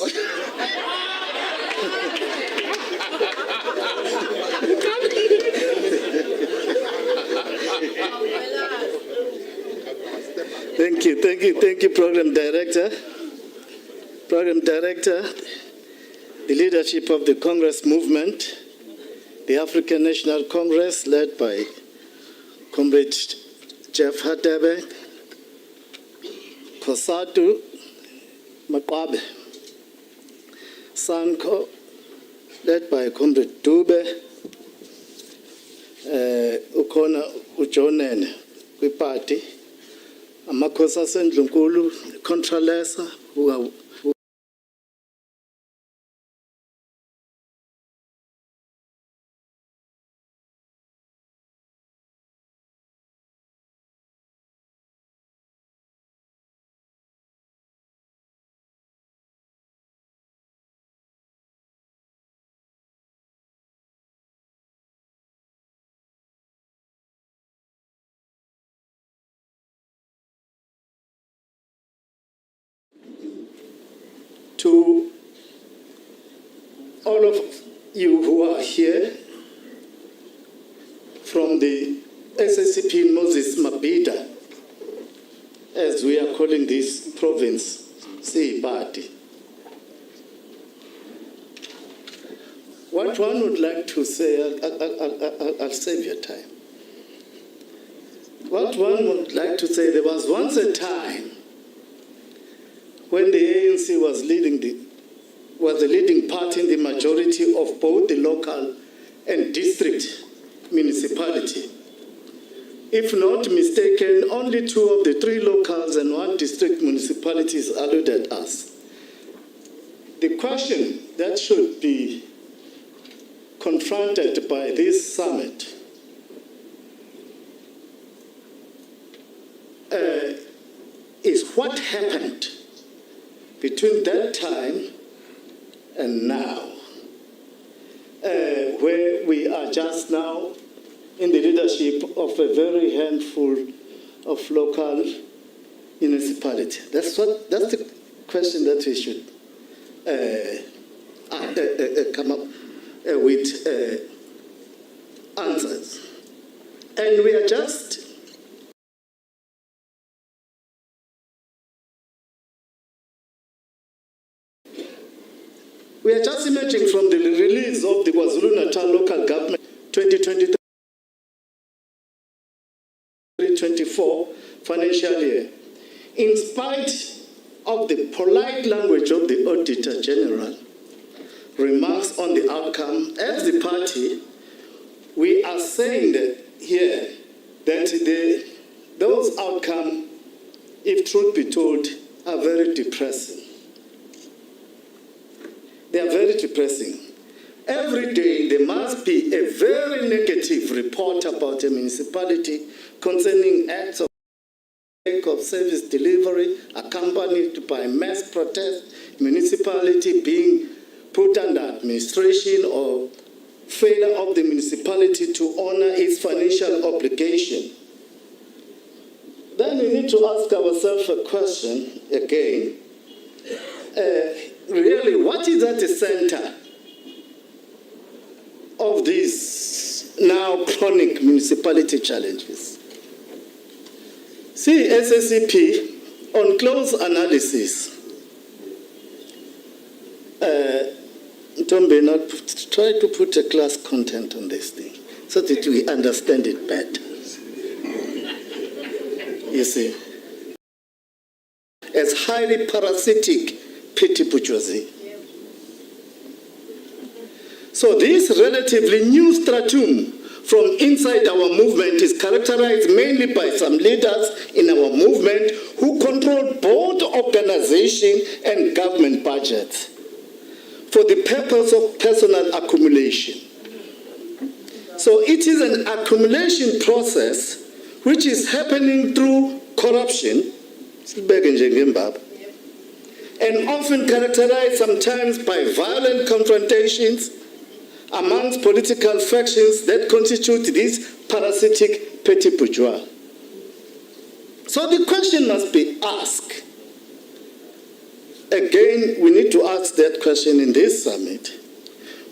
Thank you, Program Director. Program Director, the leadership of the Congress movement, the African National Congress, led by Comrade Jeff Hadebe, Kosatu Maqabe, Sanko, led by Comrade Dube, ukhona uJonene kwiparty, amakhosi asendlunkulu, Contralesa, to all of you who are here from the SACP Moses Mabhida, as we are calling this province, Sibati. What one would like to say, I'll save your time. What one would like to say, there was once a time when the ANC was the leading party in the majority of both the local and district municipality. If not mistaken, only 2 of the 3 locals and 1 district municipalities eluded us. The question that should be confronted by this summit is what happened between that time and now, where we are just now in the leadership of a very handful of local municipalities. That's the question that we should come up with answers. And we are just emerging from the release of the KwaZulu-Natal local government 2023-24 financial year. In spite of the polite language of the Auditor General, remarks on the outcome, as the party, we are saying that here that those outcomes, if truth be told, are very depressing. They are very depressing. Every day there must be a very negative report about a municipality concerning acts of service delivery accompanied by mass protest, municipality being put under administration, or failure of the municipality to honor its financial obligation. Then we need to ask ourselves a question again. Really, what is at the center of these now chronic municipality challenges? See, SACP, on close analysis, Tombe, now try to put a class content on this thing so that we understand it better. You see, as highly parasitic petty bourgeoisie. So this relatively new stratum from inside our movement is characterized mainly by some leaders in our movement who control both organization and government budgets for the purpose of personal accumulation. So it is an accumulation process which is happening through corruption, and often characterized sometimes by violent confrontations amongst political factions that constitute this parasitic petty bourgeois. So the question must be asked. Again, we need to ask that question in this summit.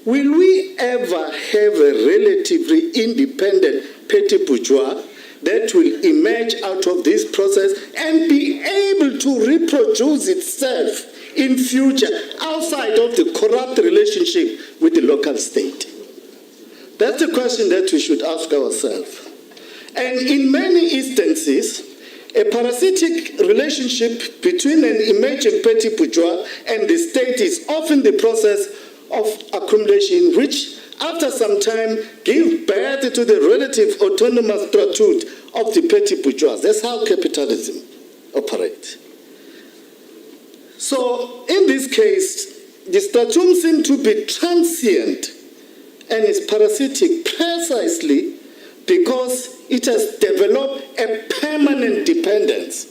Will we ever have a relatively independent petty bourgeois that will emerge out of this process and be able to reproduce itself in future outside of the corrupt relationship with the local state? That's the question that we should ask ourselves. And in many instances, a parasitic relationship between an emerging petty bourgeois and the state is often the process of accumulation, which after some time give birth to the relative autonomous statute of the petty bourgeois. That's how capitalism operates. So in this case, the statute seems to be transient and is parasitic precisely because it has developed a permanent dependence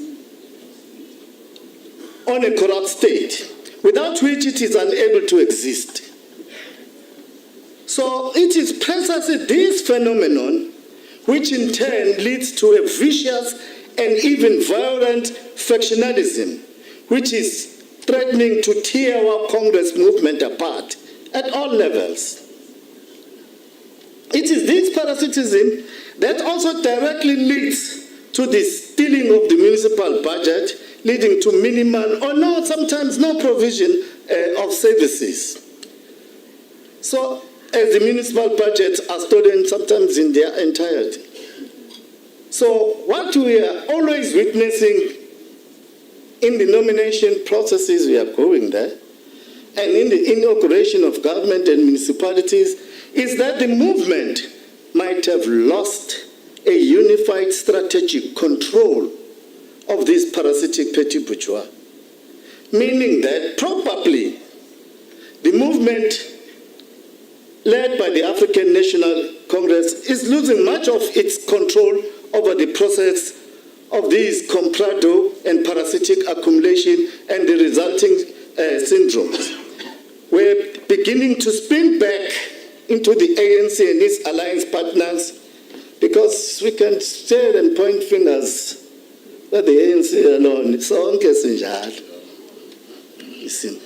on a corrupt state, without which it is unable to exist. So it is precisely this phenomenon which in turn leads to a vicious and even violent factionalism, which is threatening to tear our Congress movement apart at all levels. It is this parasitism that also directly leads to the stealing of the municipal budget, leading to minimal or no, sometimes no provision of services. So, as the municipal budgets are stolen sometimes in their entirety. So, what we are always witnessing in the nomination processes we are going there, and in the inauguration of government and municipalities, is that the movement might have lost a unified strategic control of this parasitic petty bourgeois, meaning that probably the movement led by the African National Congress is losing much of its control over the process of these comprado and parasitic accumulation and the resulting syndromes. We're beginning to spin back into the ANC and its alliance partners, because we can stare and point fingers at the ANC alone. Sonke sinjalo. Listen.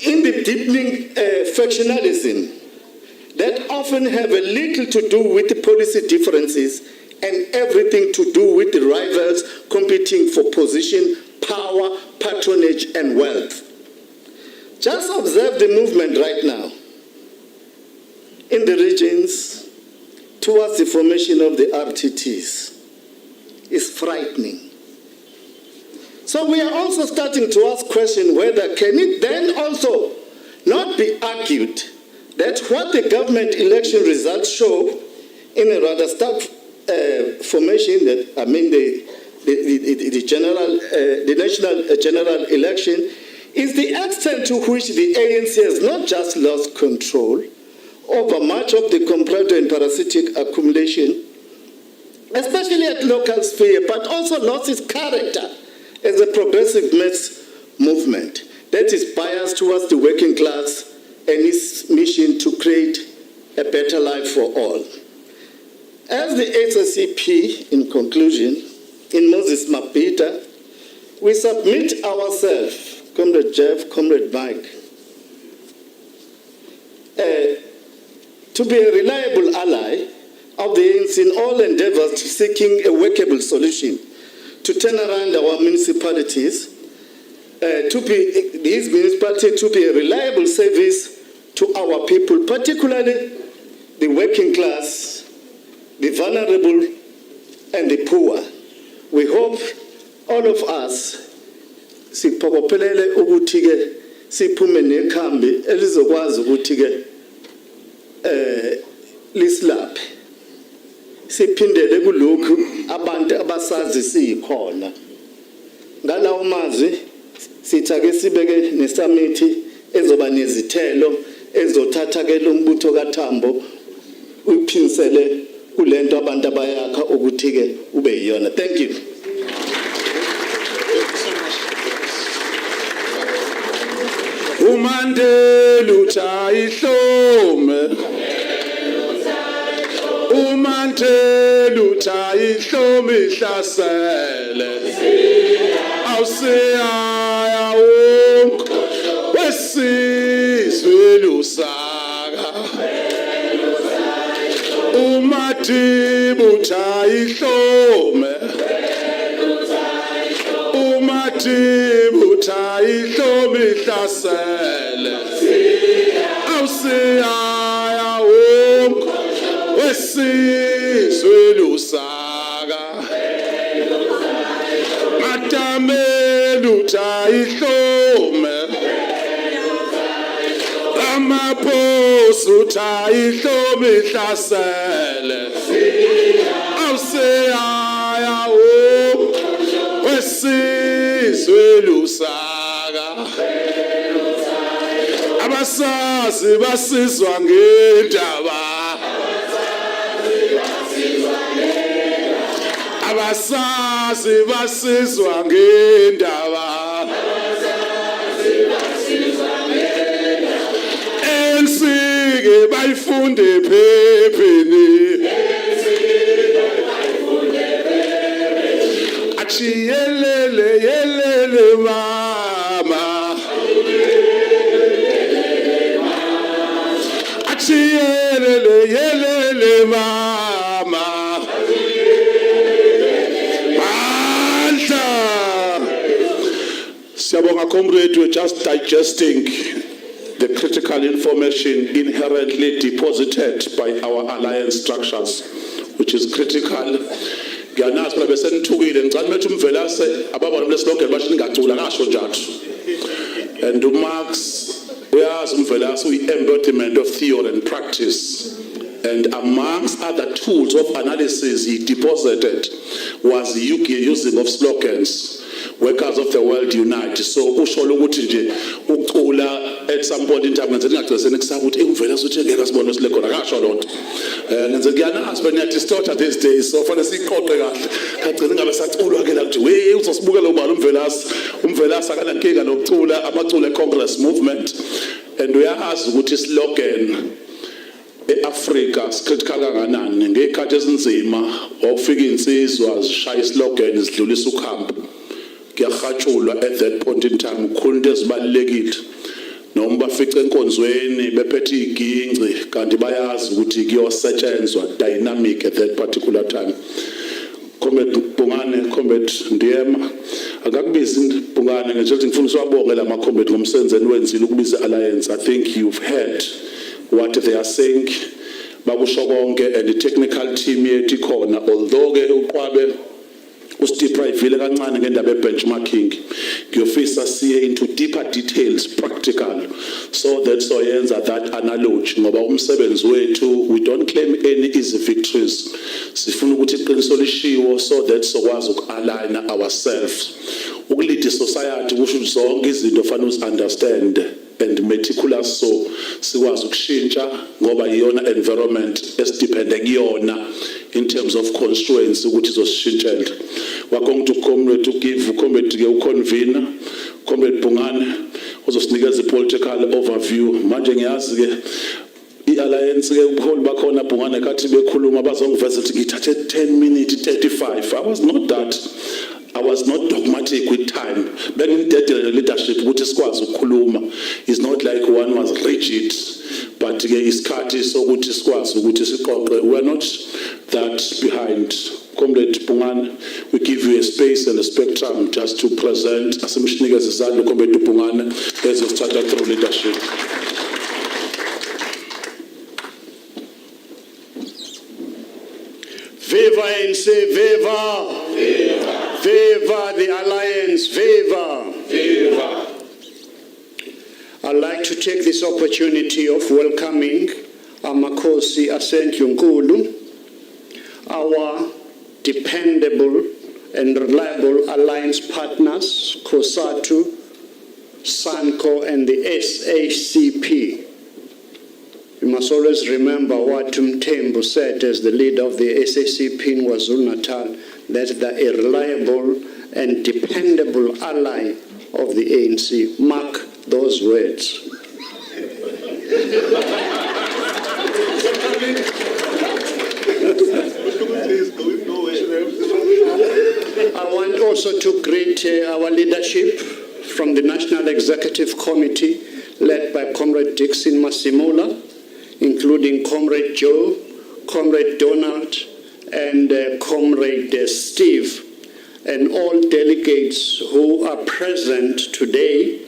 In the deepening factionalism that often have a little to do with the policy differences and everything to do with the rivals competing for position, power, patronage, and wealth. Just observe the movement right now in the regions towards the formation of the RTTs. It's frightening. So we are also starting to ask questions whether can it then also not be argued that what the government election results show in a rather stark formation, that I mean the national general election, is the extent to which the ANC has not just lost control over much of the comprado and parasitic accumulation, especially at local sphere, but also lost its character as a progressive mass movement that is biased towards the working class and its mission to create a better life for all. As the SACP, in conclusion, in Moses Mapita, we submit ourselves, Comrade Jeff, Comrade Mike, to be a reliable ally of the ANC in all endeavors to seeking a workable solution to turn around our municipalities, these municipalities to be a reliable service to our people, particularly the working class, the vulnerable, and the poor. We hope all of us siphokophelele ukuthi ke siphume nekhambi elizokwazi ukuthi ke lislaphe siphindele kulokhu abantu abasazi sikhona. Ngalawo mazwi sithi ake sibeke nesamithi ezoba nezithelo ezothatha ke lo mbutho kaThambo uphinsele kulento abantu abayakha ukuthi ke ube yiyona. Thank you. Umandela uthaya ihlome, umandela uthaya ihlome ihlasele, awusiyaya wonke wesizwe lusaka, uMatiba uthaya ihlome, uMatiba uthaya ihlomi ihlasele awusiyaya wonke wesizwe lusaka matamelu ihlome amaphosu ihlome ihlasele awusiyaya wonke wesizwe lusaka abasazi basizwa ngendaba abasazi basizwa ngendaba ensike bayifunde phepheni achiyelele yelele mama achiyelele yelele mama Siyabonga comrade, we're just digesting the critical information inherently deposited by our alliance structures, which is critical. Ngiyanazi phela bese nithukile ngicela methi umvelase ababona leslogan basho ngacula ngasho njalo. And uMarx uyazi umvelase uyi-embodiment of theory and practice. And amongst other tools of analysis he deposited was the UK using of slogans. Workers of the world unite. So usholo ukuthi nje ucula at some point in time ngenze ngagcina kusaba ukuthi umvela uthi ngeke sibone silekhona ngasho lonto. Ngenze ngiyanazi benya distorted these days so fanele siqoqe kahle. Kagcina ngabe saculwa ke la nje we uzosibukela ubala umvelasa akana nkinga nokucula amacula eCongress movement and uyazi ukuthi slogan eAfrica critical kanganani ngekhathi ezinzima ofika insizwa zishaya islogan zidlulisa ukhambo. Kuyakhatshulwa at that point in time ukhulunto ezibalekile noma bafica enkonzweni bephethe iginci kanti bayazi ukuthi kuyosetshenzwa dynamic at that particular time. Comrade Bungane, Comrade Ndiyema akakubizi Bungane nje ngifuna siwabonge la comrade ngomsebenzi wenzile ukubiza alliance. I think you've heard what they are saying bakusho konke and the technical team yethu ikhona although ke uqwabe ustiprayivile kancane ngendaba benchmarking ngiyofisa siye into deeper details practical so that soyenza that analogy ngoba umsebenzi wethu we don't claim any easy victories sifuna ukuthi iqiniso lishiwo so that sokwazi uku-align ourselves ukulead society kusho zonke izinto fanele uzi-understand and meticulous so sikwazi ukushintsha ngoba iyona environment esidepende kuyona in terms of constituency ukuthi izosishintshela. We're going to comrade to give comrade ke uconvener comrade Bungane uzosinikeza i-political overview manje ngiyazi ke i-alliance ke ubuholi bakhona Bungane kathi bekhuluma bazongiveza ukuthi ngithathe 10 minutes 35. I was not dogmatic with time. Bengindedele leadership ukuthi sikwazi ukukhuluma. It's not like one was rigid, but ke isikhathi sokuthi sikwazi ukuthi siqoqe. We are not that behind. Comrade Bungane, we give you a space and a spectrum just to present asimshinikeze izandla Comrade Bungane ezosithatha through leadership. Viva ANC, viva! Viva! Viva the Alliance, viva! Viva! I'd like to take this opportunity of welcoming Amakhosi Anc Kzn, our dependable and reliable alliance partners, COSATU, SANCO, and the SACP. You must always remember what Mthembu said as the leader of the SACP in KwaZulu-Natal, that they are a reliable and dependable ally of the ANC. Mark those words. I want also to greet our leadership from the National Executive Committee, led by Comrade Dixon Masimula, including Comrade Joe, Comrade Donald, and Comrade Steve, and all delegates who are present today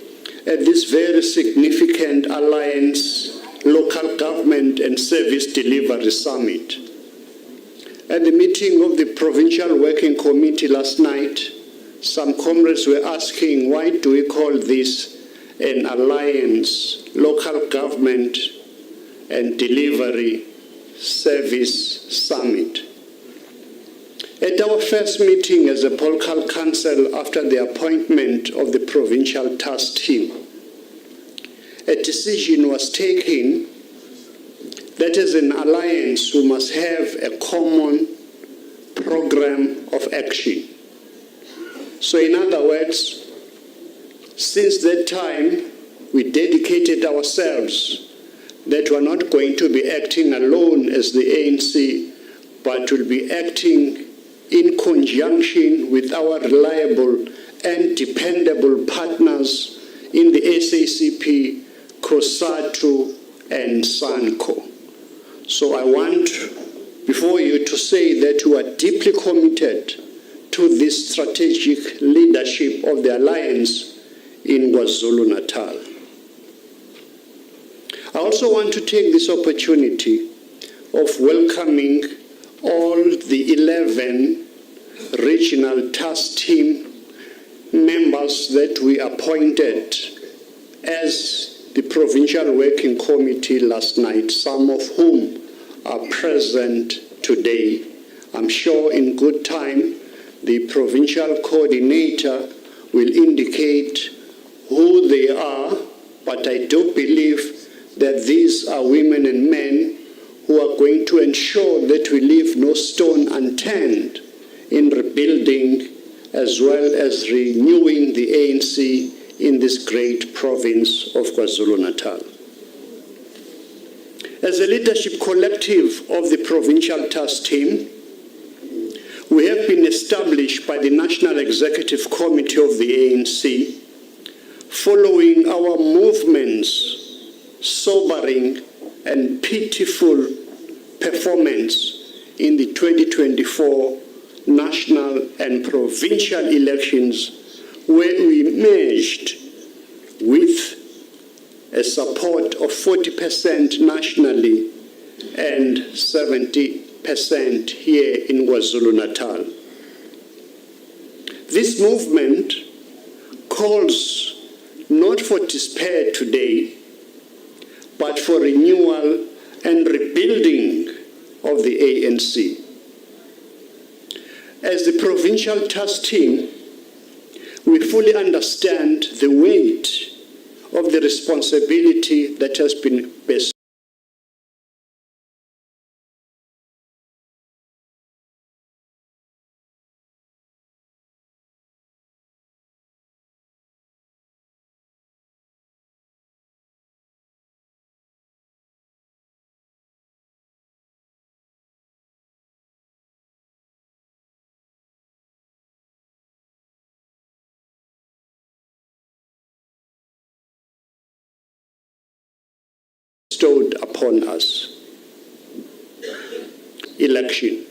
at this very significant Alliance Local Government and Service Delivery Summit. At the meeting of the Provincial Working Committee last night, some comrades were asking, why do we call this an Alliance Local Government and Delivery Service Summit? At our first meeting as a Polcal Council after the appointment of the Provincial Task Team, a decision was taken that as an alliance we must have a common program of action. So in other words, since that time, we dedicated ourselves that we're not going to be acting alone as the ANC, but will be acting in conjunction with our reliable and dependable partners in the SACP, COSATU, and SANCO. So I want before you to say that we are deeply committed to this strategic leadership of the Alliance in KwaZulu-Natal. I also want to take this opportunity of welcoming all the 11 regional task team members that we appointed as the Provincial Working Committee last night, some of whom are present today. I'm sure in good time the Provincial Coordinator will indicate who they are, but I do believe that these are women and men who are going to ensure that we leave no stone unturned in rebuilding as well as renewing the ANC in this great province of KwaZulu-Natal. As a leadership collective of the Provincial Task Team, we have been established by the National Executive Committee of the ANC following our movement's sobering and pitiful performance in the 2024 national and provincial elections, where we emerged with a support of 40% nationally and 70% here in KwaZulu-Natal. This movement calls not for despair today, but for renewal and rebuilding of the ANC. As the Provincial Task Team, we fully understand the weight of the responsibility that has been bestowed upon us. Election.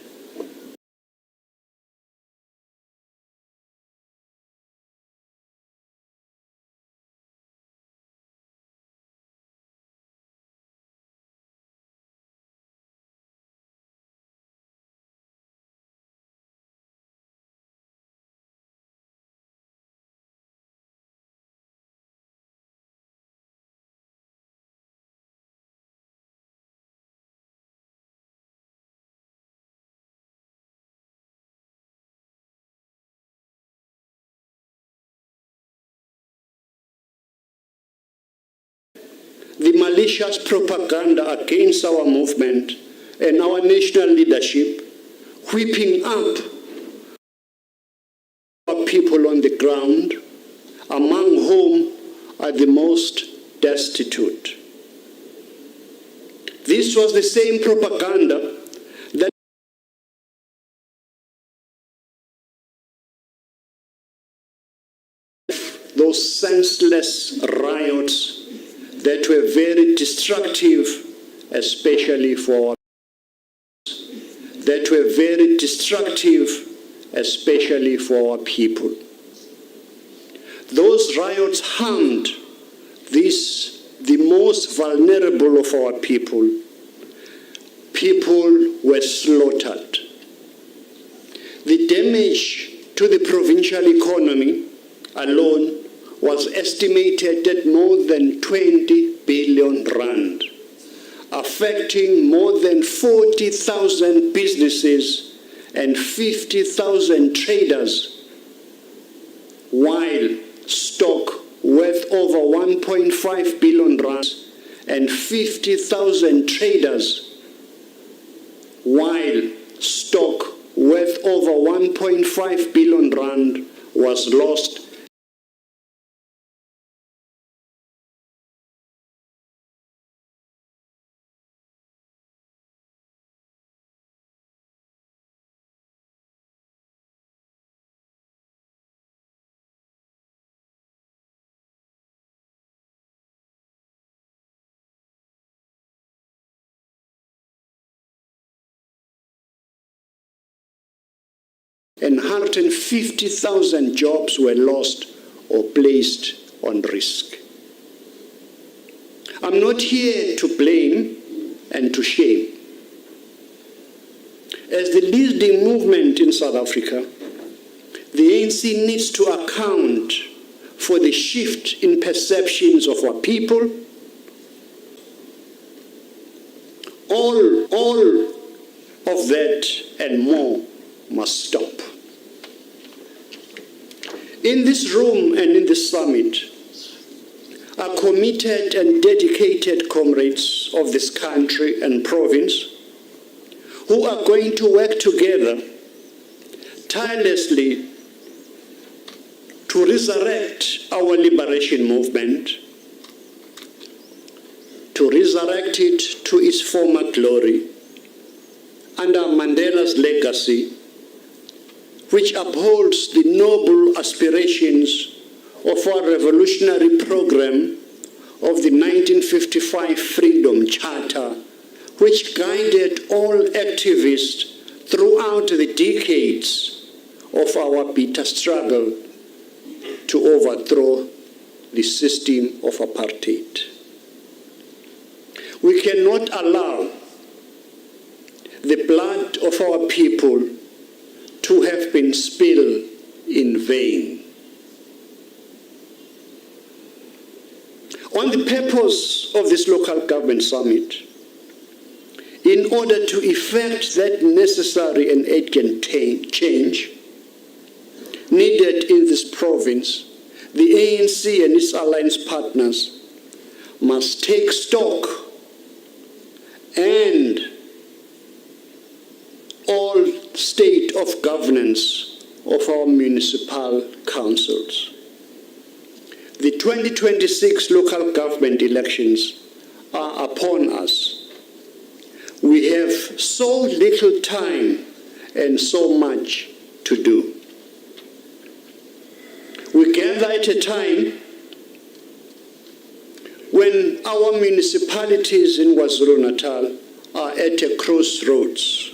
The malicious propaganda against our movement and our national leadership, whipping up our people on the ground, among whom are the most destitute. This was the same propaganda that those senseless riots that were very destructive, especially for our people. Those riots harmed the most vulnerable of our people were slaughtered. The damage to the provincial economy alone was estimated at more than 20 billion rand, affecting more than 40,000 businesses and 50,000 traders, while stock worth over 1.5 billion rand and 50,000 traders, while stock worth over 1.5 billion rand was lost. And 150,000 jobs were lost or placed on risk. I'm not here to blame and to shame. As the leading movement in South Africa, the ANC needs to account for the shift in perceptions of our people. All of that and more must stop. In this room and in this summit are committed and dedicated comrades of this country and province who are going to work together tirelessly to resurrect our liberation movement, to resurrect it to its former glory under Mandela's legacy, which upholds the noble aspirations of our revolutionary program of the 1955 Freedom Charter, which guided all activists throughout the decades of our bitter struggle to overthrow the system of apartheid. We cannot allow the blood of our people to have been spilled in vain. On the purpose of this local government summit, in order to effect that necessary and urgent change needed in this province, the ANC and its alliance partners must take stock and all state of governance of our municipal councils. The 2026 local government elections are upon us. We have so little time and so much to do. We gather at a time when our municipalities in KwaZulu-Natal are at a crossroads.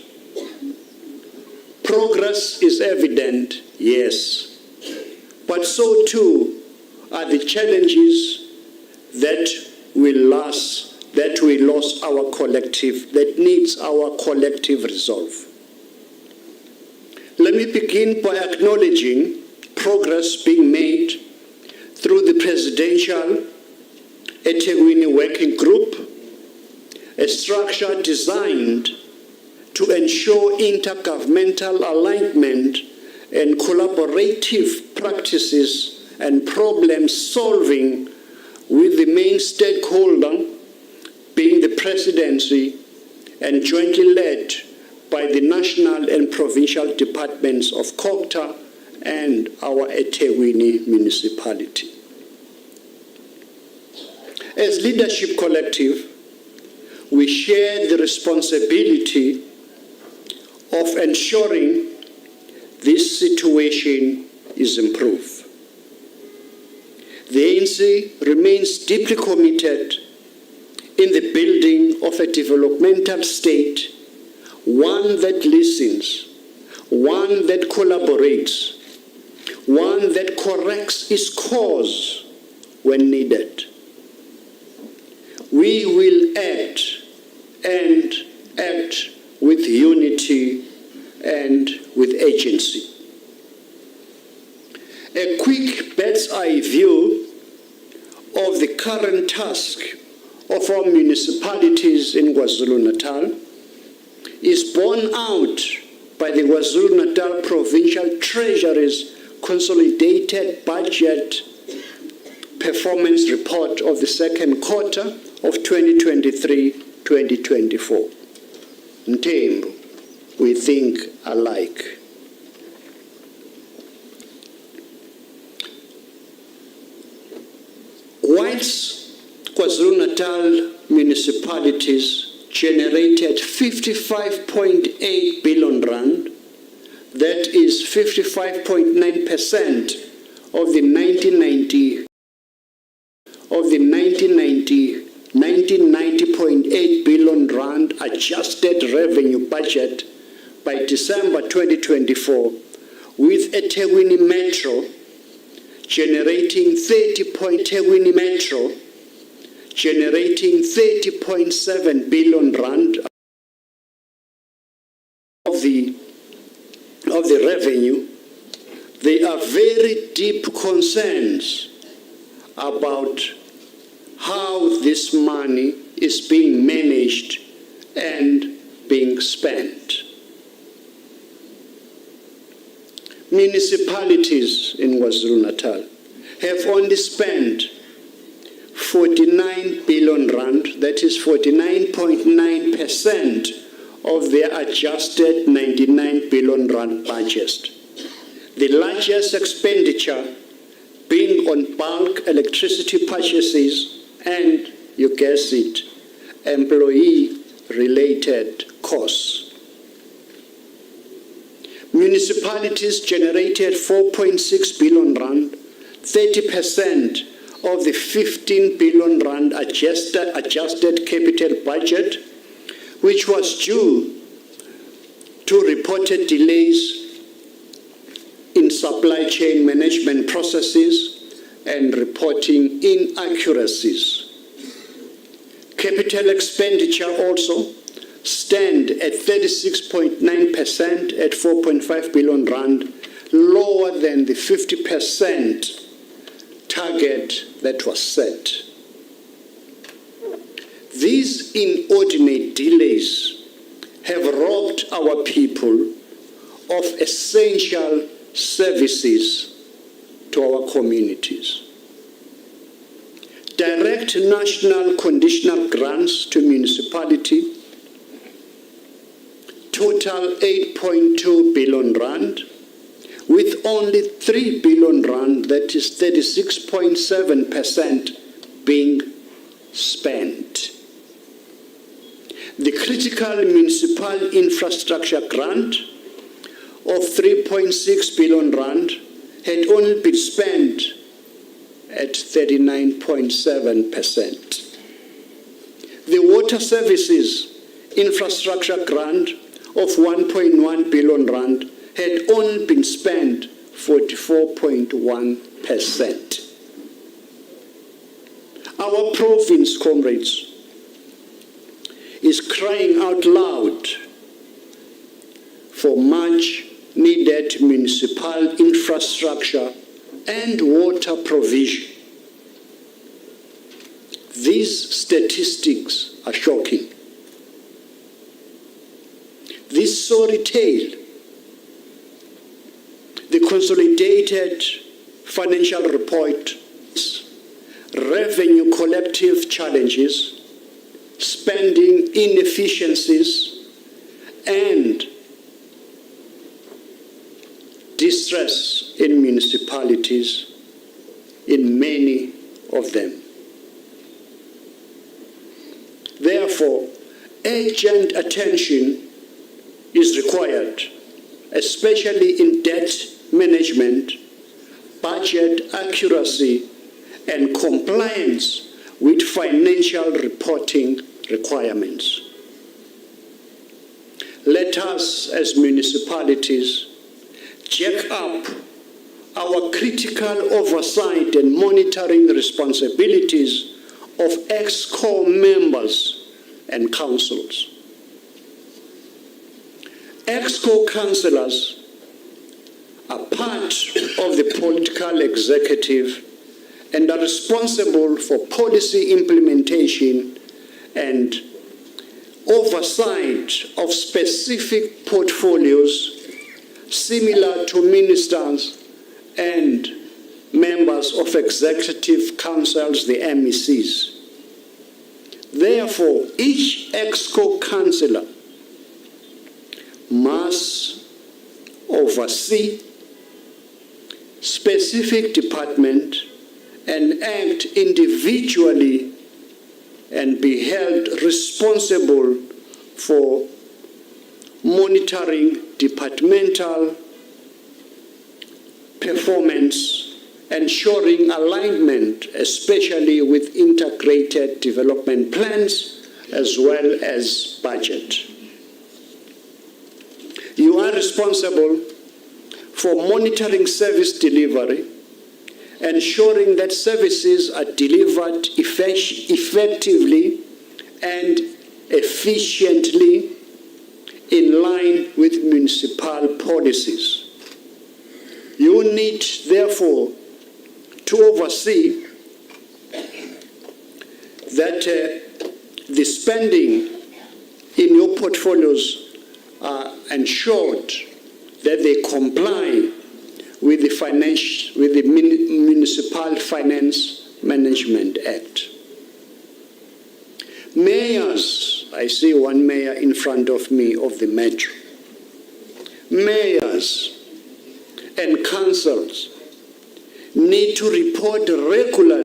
Progress is evident, yes, but so too are the challenges that we lost our collective, that needs our collective resolve. Let me begin by acknowledging progress being made through the Presidential eThekwini Working Group, a structure designed to ensure intergovernmental alignment and collaborative practices and problem solving with the main stakeholder being the presidency and jointly led by the national and provincial departments of COGTA and our eThekwini municipality. As leadership collective, we share the responsibility of ensuring this situation is improved. The ANC remains deeply committed in the building of a developmental state, one that listens, one that collaborates, one that corrects its course when needed. we will act and act with unity and with agency. A quick bird's eye view of the current task of our municipalities in KwaZulu-Natal is borne out by the KwaZulu-Natal Provincial Treasury's Consolidated Budget Performance Report of the second quarter of 2023-2024. Ntembu, we think alike. Whilst KwaZulu-Natal municipalities generated 55.8 billion rand, that is 55.9% of the 1990.8 billion rand adjusted revenue budget by December 2024, with a eThekwini Metro generating 30.7 billion rand of the revenue. There are very deep concerns about how this money is being managed and being spent. Municipalities in KwaZulu-Natal have only spent 49 billion rand, that is 49.9% of their adjusted 99 billion rand budget. The largest expenditure being on bulk electricity purchases and, you guess it, employee-related costs. Municipalities generated 4.6 billion rand, 30% of the 15 billion rand adjusted capital budget, which was due to reported delays in supply chain management processes and reporting inaccuracies. Capital expenditure also stand at 36.9% at 4.5 billion rand, lower than the 50% target that was set. These inordinate delays have robbed our people of essential services to our communities. Direct national conditional grants to municipality total 8.2 billion rand, with only 3 billion rand, that is 36.7%, being spent. The critical municipal infrastructure grant of 3.6 billion rand had only been spent at 39.7%. The water services infrastructure grant of 1.1 billion rand had only been spent 44.1%. Our province, comrades, is crying out loud for much needed municipal infrastructure and water provision. These statistics are shocking. This sorry tale, the consolidated financial report, revenue collective challenges, spending inefficiencies, and distress in municipalities, in many of them. Therefore, urgent attention is required, especially in debt management, budget accuracy, and compliance with financial reporting requirements. Let us, as municipalities, jack up our critical oversight and monitoring responsibilities of EXCO members and councils. EXCO councillors are part of the political executive and are responsible for policy implementation and oversight of specific portfolios similar to ministers and members of executive councils, the MECs. Therefore, each EXCO councillor must oversee specific department and act individually and be held responsible for monitoring departmental performance, ensuring alignment, especially with integrated development plans as well as budget. You are responsible for monitoring service delivery, ensuring that services are delivered effectively and efficiently in line with municipal policies. You need, therefore, to oversee that the spending in your portfolios are ensured that they comply with the Municipal Finance Management Act. Mayors, I see one mayor in front of me of the metro. Mayors and councils need to report regularly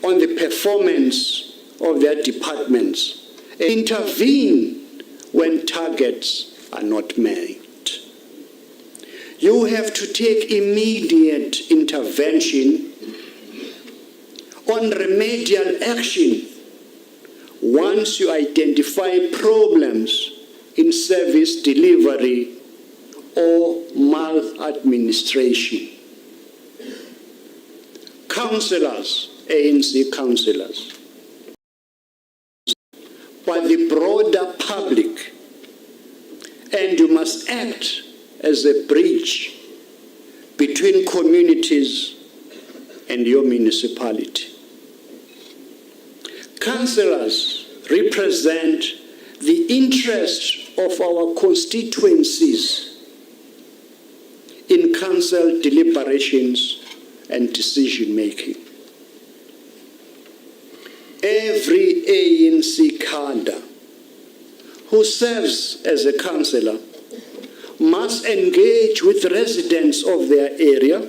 on the performance of their departments, intervene when targets are not met. You have to take immediate intervention on remedial action once you identify problems in service delivery or maladministration. Councillors, ANC councillors, but the broader public, and you must act as a bridge between communities and your municipality. Councillors represent the interests of our constituencies in council deliberations and decision-making. Every ANC cadre who serves as a councillor must engage with residents of their area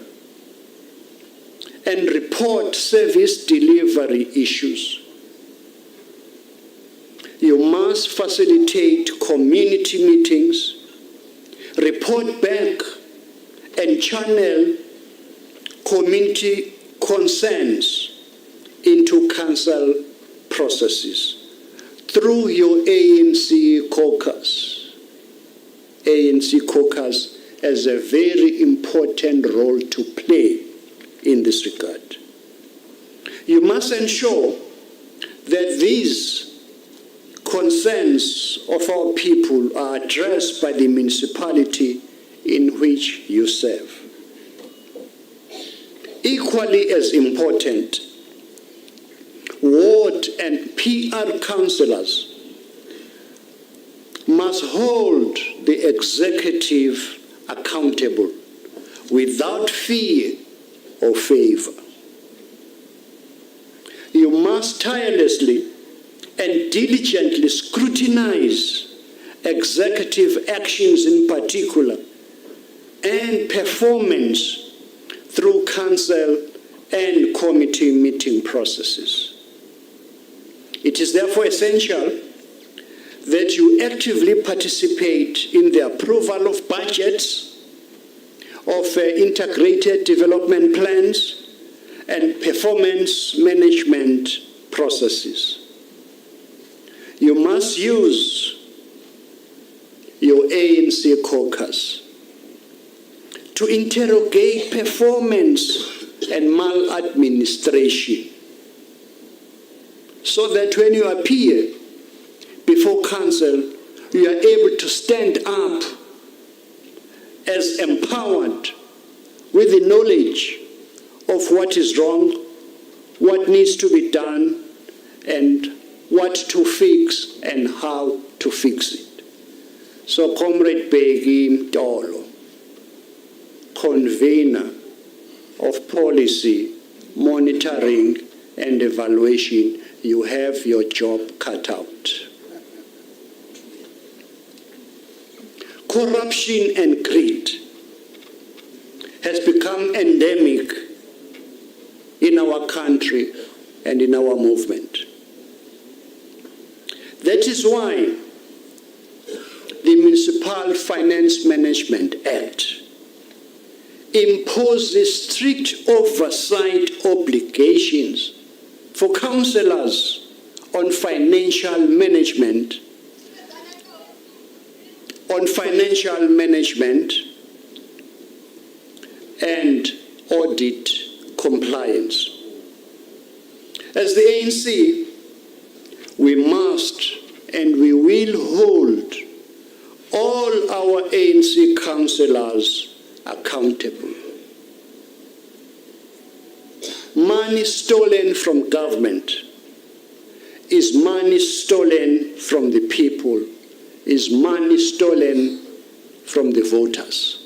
and report service delivery issues. You must facilitate community meetings, report back, and channel community concerns into council processes through your ANC caucus. ANC caucus has a very important role to play in this regard. You must ensure that these concerns of our people are addressed by the municipality in which you serve. Equally as important, ward and PR councillors must hold the executive accountable without fear or favor. You must tirelessly and diligently scrutinize executive actions in particular and performance through council and committee meeting processes. It is therefore essential that you actively participate in the approval of budgets, of integrated development plans, and performance management processes. You must use your ANC caucus to interrogate performance and maladministration, so that when you appear before council, you are able to stand up as empowered with the knowledge of what is wrong, what needs to be done, and what to fix and how to fix it. So Comrade Bheki Mtolo, convener of policy, monitoring and evaluation, you have your job cut out. Corruption and greed has become endemic in our country and in our movement. That is why the Municipal Finance Management Act imposes strict oversight obligations for councillors on financial management, and audit compliance. As the ANC, we must and we will hold all our ANC councillors accountable. Money stolen from government is money stolen from the people, is money stolen from the voters.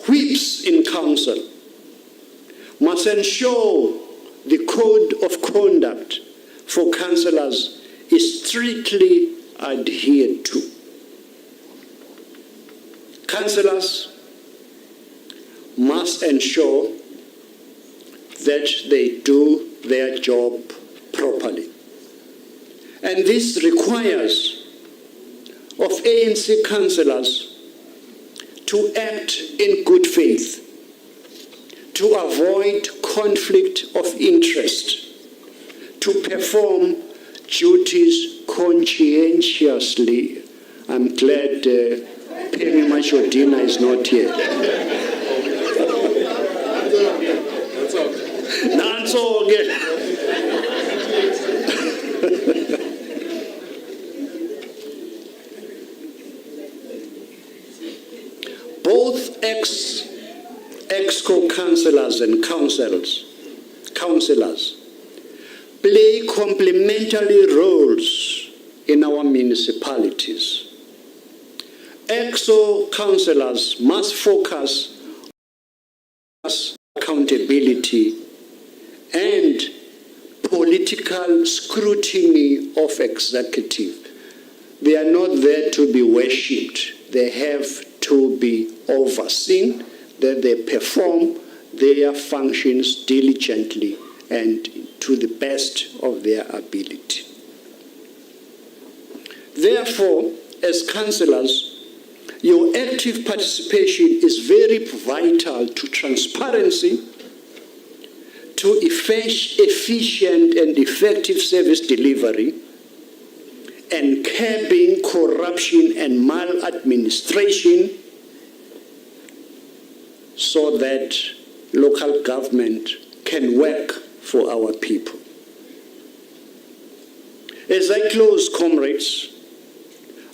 Whips in council must ensure the code of conduct for councillors is strictly adhered to. Councillors must ensure that they do their job properly. And this requires of ANC councillors to act in good faith, to avoid conflict of interest, to perform duties conscientiously. I'm glad Pemi Machodina is not here. That's all good. Both ex-co councillors and councillors play complementary roles in our municipalities. Ex-co councillors must focus on accountability and political scrutiny of executive. They are not there to be worshipped. They have to be overseen, that they perform their functions diligently and to the best of their ability. Therefore, as councillors, your active participation is very vital to transparency, to efficient and effective service delivery, and curbing corruption and maladministration, so that local government can work for our people. As I close, comrades,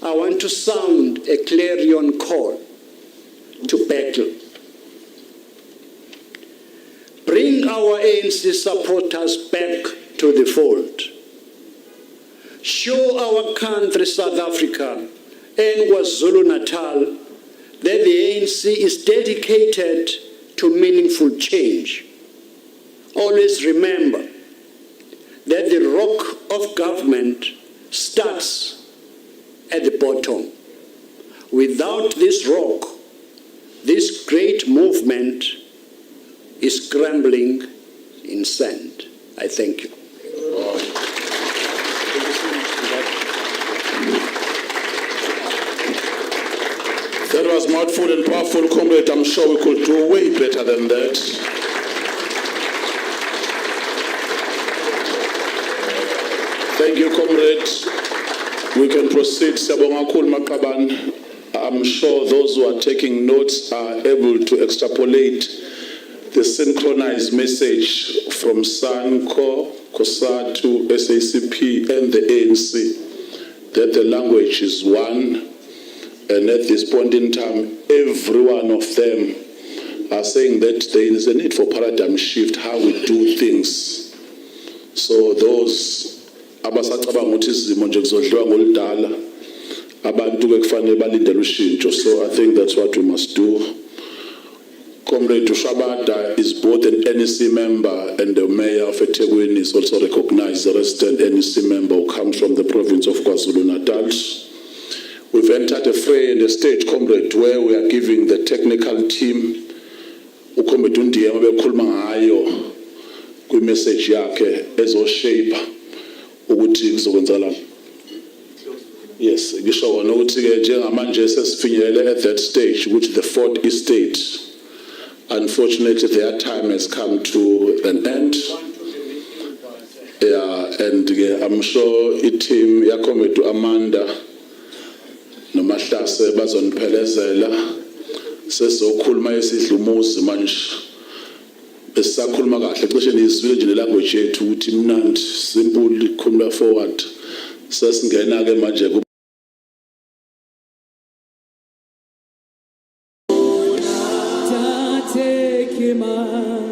I want to sound a clarion call to battle. Bring our ANC supporters back to the fold. Show our country, South Africa, and KwaZulu-Natal, that the ANC is dedicated to meaningful change. Always remember that the rock of government starts at the bottom. Without this rock, this great movement is crumbling in sand. I thank you. That was mouthful and powerful, comrade. I'm sure we could do way better than that. Thank you, comrade. We can proceed. Siyabonga kakhulu Maqabane. I'm sure those who are taking notes are able to extrapolate the synchronized message from SANCO, COSATU, SACP, and the ANC that the language is one, and at this point in time, every one of them are saying that there is a need for paradigm shift, how we do things. So those abasacabanga ukuthi izimo nje kuzodliwa ngoludala abantu ke kufanele balindele ushintsho. So I think that's what we must do. Comrade Shabada is both an NEC member and the mayor of eThekwini is also recognized as a resident NEC member who comes from the province of KwaZulu-Natal. We've entered a fray in the stage, comrade, where we are giving the technical team uComrade Undiyema bekhuluma ngayo kwi-message yakhe ezoshape ukuthi kuzokwenzala. Yes, ngisho wona ukuthi ke njengamanje sesifinyelele at that stage ukuthi the fourth estate, unfortunately their time has come to an end. Yeah, and I'm sure i-team yaComrade Amanda noMahlase bazoniphelezela sesokhuluma isidlumuzi manje besisakhuluma kahle cishe nizwile nje language yethu ukuthi mnandi simple khuluma forward sesingena ke manje Take him out.